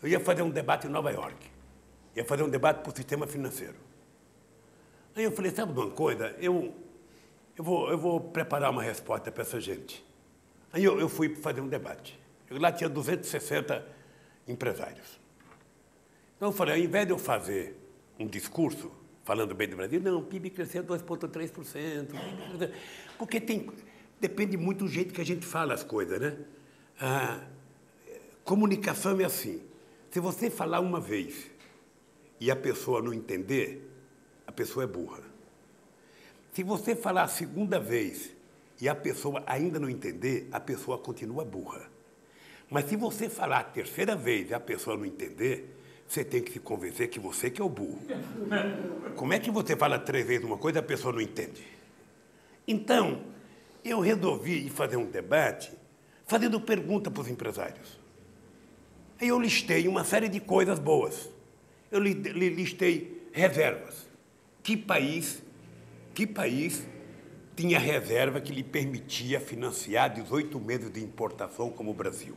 Eu ia fazer um debate em Nova York. Ia fazer um debate para o sistema financeiro. Aí eu falei, sabe de uma coisa? Eu vou preparar uma resposta para essa gente. Aí eu fui fazer um debate. Lá tinha 260 empresários. Então eu falei, ao invés de eu fazer um discurso falando bem do Brasil, não, o PIB cresceu 2,3%. Porque depende muito do jeito que a gente fala as coisas, né? A comunicação é assim. Se você falar uma vez e a pessoa não entender, a pessoa é burra. Se você falar a segunda vez e a pessoa ainda não entender, a pessoa continua burra. Mas se você falar a terceira vez e a pessoa não entender, você tem que se convencer que você que é o burro. Como é que você fala 3 vezes uma coisa e a pessoa não entende? Então, eu resolvi ir fazer um debate fazendo pergunta para os empresários. Aí eu listei uma série de coisas boas. Eu listei reservas. Que país tinha reserva que lhe permitia financiar 18 meses de importação como o Brasil?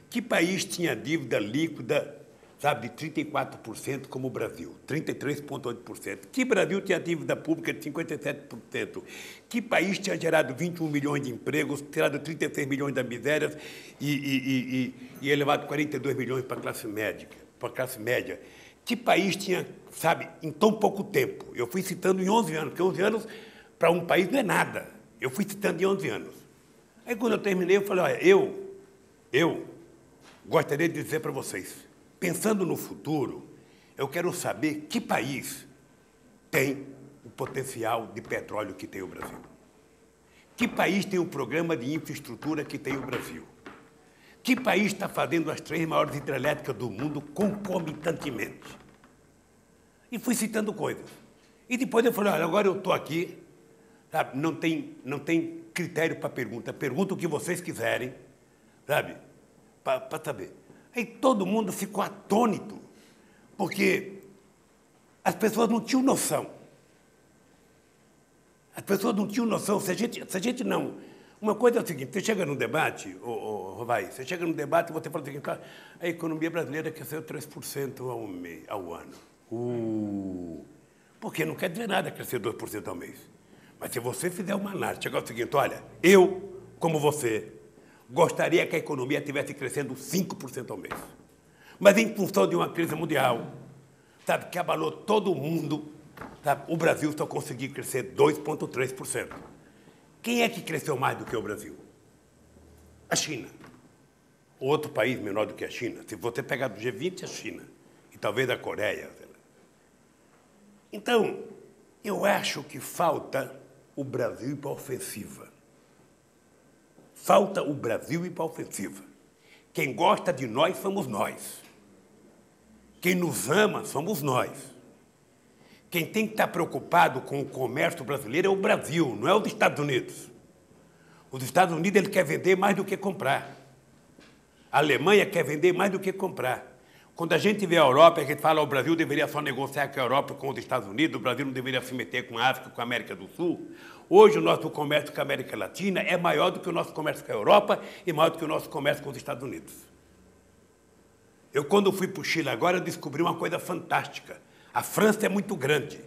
Que país tinha dívida líquida, sabe, de 34% como o Brasil, 33,8%? Que Brasil tinha dívida pública de 57%? Que país tinha gerado 21 milhões de empregos, tirado 36 milhões da miséria e elevado 42 milhões para a classe média? Que país tinha, sabe, em tão pouco tempo? Eu fui citando em 11 anos, porque 11 anos para um país não é nada. Eu fui citando em 11 anos. Aí, quando eu terminei, eu falei, olha, eu gostaria de dizer para vocês, pensando no futuro, eu quero saber que país tem o potencial de petróleo que tem o Brasil. Que país tem o programa de infraestrutura que tem o Brasil? Que país está fazendo as 3 maiores hidrelétricas do mundo concomitantemente? E fui citando coisas. E depois eu falei, olha, agora eu estou aqui, sabe, não tem critério para pergunta. Pergunta o que vocês quiserem, sabe, para saber. Aí todo mundo ficou atônito, porque as pessoas não tinham noção. As pessoas não tinham noção. Se a gente não... Uma coisa é o seguinte, você chega num debate, Rovai, você chega num debate e você fala o seguinte, a economia brasileira cresceu 3% ao ano. Porque não quer dizer nada crescer 2% ao mês. Mas se você fizer uma análise, chegar ao seguinte, olha, eu, como você, gostaria que a economia estivesse crescendo 5% ao mês. Mas em função de uma crise mundial, sabe, que abalou todo mundo, sabe, o Brasil só conseguiu crescer 2,3%. Quem é que cresceu mais do que o Brasil? A China. Outro país menor do que a China. Se você pegar do G20, a China. E talvez a Coreia. Então, eu acho que falta o Brasil ir para a ofensiva. Falta o Brasil ir para a ofensiva. Quem gosta de nós somos nós. Quem nos ama somos nós. Quem tem que estar preocupado com o comércio brasileiro é o Brasil, não é os Estados Unidos. Os Estados Unidos ele quer vender mais do que comprar. A Alemanha quer vender mais do que comprar. Quando a gente vê a Europa, a gente fala que o Brasil deveria só negociar com a Europa, com os Estados Unidos, o Brasil não deveria se meter com a África, com a América do Sul. Hoje, o nosso comércio com a América Latina é maior do que o nosso comércio com a Europa e maior do que o nosso comércio com os Estados Unidos. Eu, quando fui para o Chile agora, eu descobri uma coisa fantástica. A França é muito grande,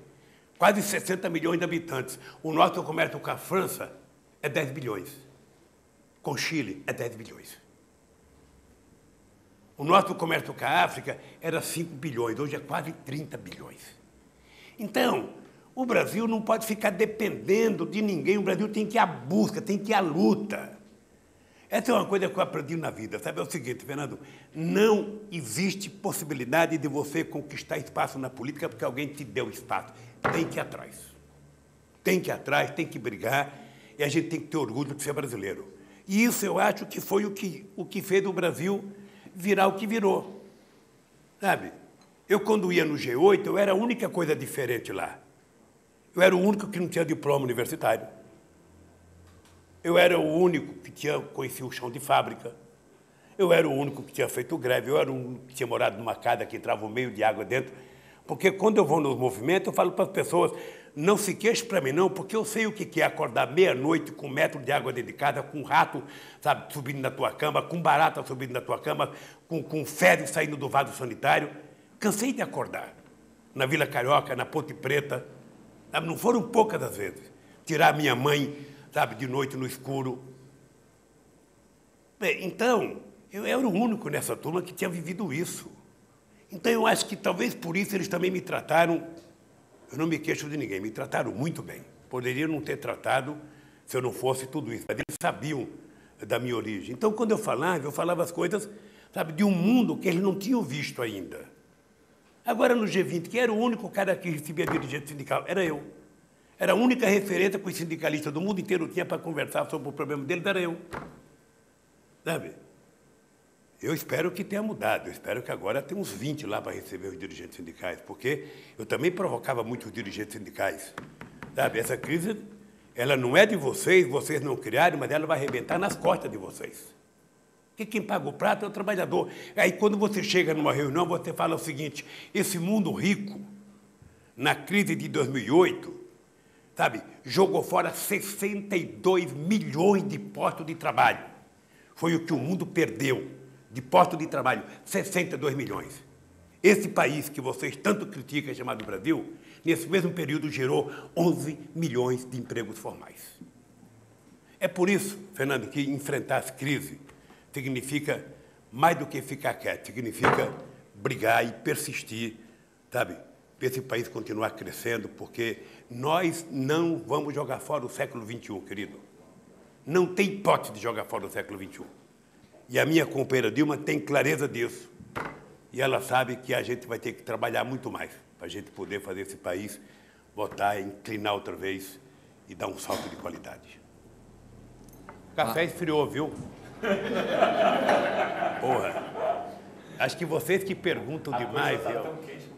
quase 60 milhões de habitantes. O nosso comércio com a França é 10 bilhões. Com o Chile é 10 bilhões. O nosso comércio com a África era 5 bilhões, hoje é quase 30 bilhões. Então, o Brasil não pode ficar dependendo de ninguém, o Brasil tem que ir à busca, tem que ir à luta. Essa é uma coisa que eu aprendi na vida, sabe? É o seguinte, Fernando, não existe possibilidade de você conquistar espaço na política porque alguém te deu espaço. Tem que ir atrás. Tem que ir atrás, tem que brigar, e a gente tem que ter orgulho de ser brasileiro. E isso eu acho que foi o que fez o Brasil virar o que virou, sabe? Eu, quando ia no G8, eu era a única coisa diferente lá. Eu era o único que não tinha diploma universitário. Eu era o único que conhecia o chão de fábrica. Eu era o único que tinha feito greve. Eu era o único que tinha morado numa casa que entrava um meio de água dentro. Porque quando eu vou nos movimentos, eu falo para as pessoas, não se queixe para mim não, porque eu sei o que é acordar meia-noite com 1 metro de água dentro de casa, com um rato, sabe, subindo na tua cama, com barata subindo na tua cama, com fezes saindo do vaso sanitário. Cansei de acordar. Na Vila Carioca, na Ponte Preta, sabe, não foram poucas as vezes. Tirar minha mãe, sabe, de noite no escuro. Bem, então, eu era o único nessa turma que tinha vivido isso. Então, eu acho que talvez por isso eles também me trataram, eu não me queixo de ninguém, me trataram muito bem. Poderiam não ter tratado se eu não fosse tudo isso, mas eles sabiam da minha origem. Então, quando eu falava as coisas, sabe, de um mundo que eles não tinham visto ainda. Agora, no G20, quem era o único cara que recebia dirigente sindical? Era eu. Era a única referência que os sindicalistas do mundo inteiro tinham para conversar sobre o problema deles, era eu. Sabe? Eu espero que tenha mudado, eu espero que agora tenha uns 20 lá para receber os dirigentes sindicais, porque eu também provocava muitos dirigentes sindicais. Sabe, essa crise, ela não é de vocês, vocês não criaram, mas ela vai arrebentar nas costas de vocês. Porque quem paga o prato é o trabalhador. Aí, quando você chega numa reunião, você fala o seguinte, esse mundo rico, na crise de 2008, sabe, jogou fora 62 milhões de postos de trabalho. Foi o que o mundo perdeu de postos de trabalho, 62 milhões. Esse país que vocês tanto criticam, chamado Brasil, nesse mesmo período gerou 11 milhões de empregos formais. É por isso, Fernando, que enfrentar as crises significa mais do que ficar quieto, significa brigar e persistir, sabe? Para esse país continuar crescendo, porque nós não vamos jogar fora o século XXI, querido. Não tem hipótese de jogar fora o século XXI. E a minha companheira Dilma tem clareza disso. E ela sabe que a gente vai ter que trabalhar muito mais para a gente poder fazer esse país voltar, inclinar outra vez e dar um salto de qualidade. O café esfriou, viu? Porra. Acho que vocês que perguntam demais. Tá tão quente.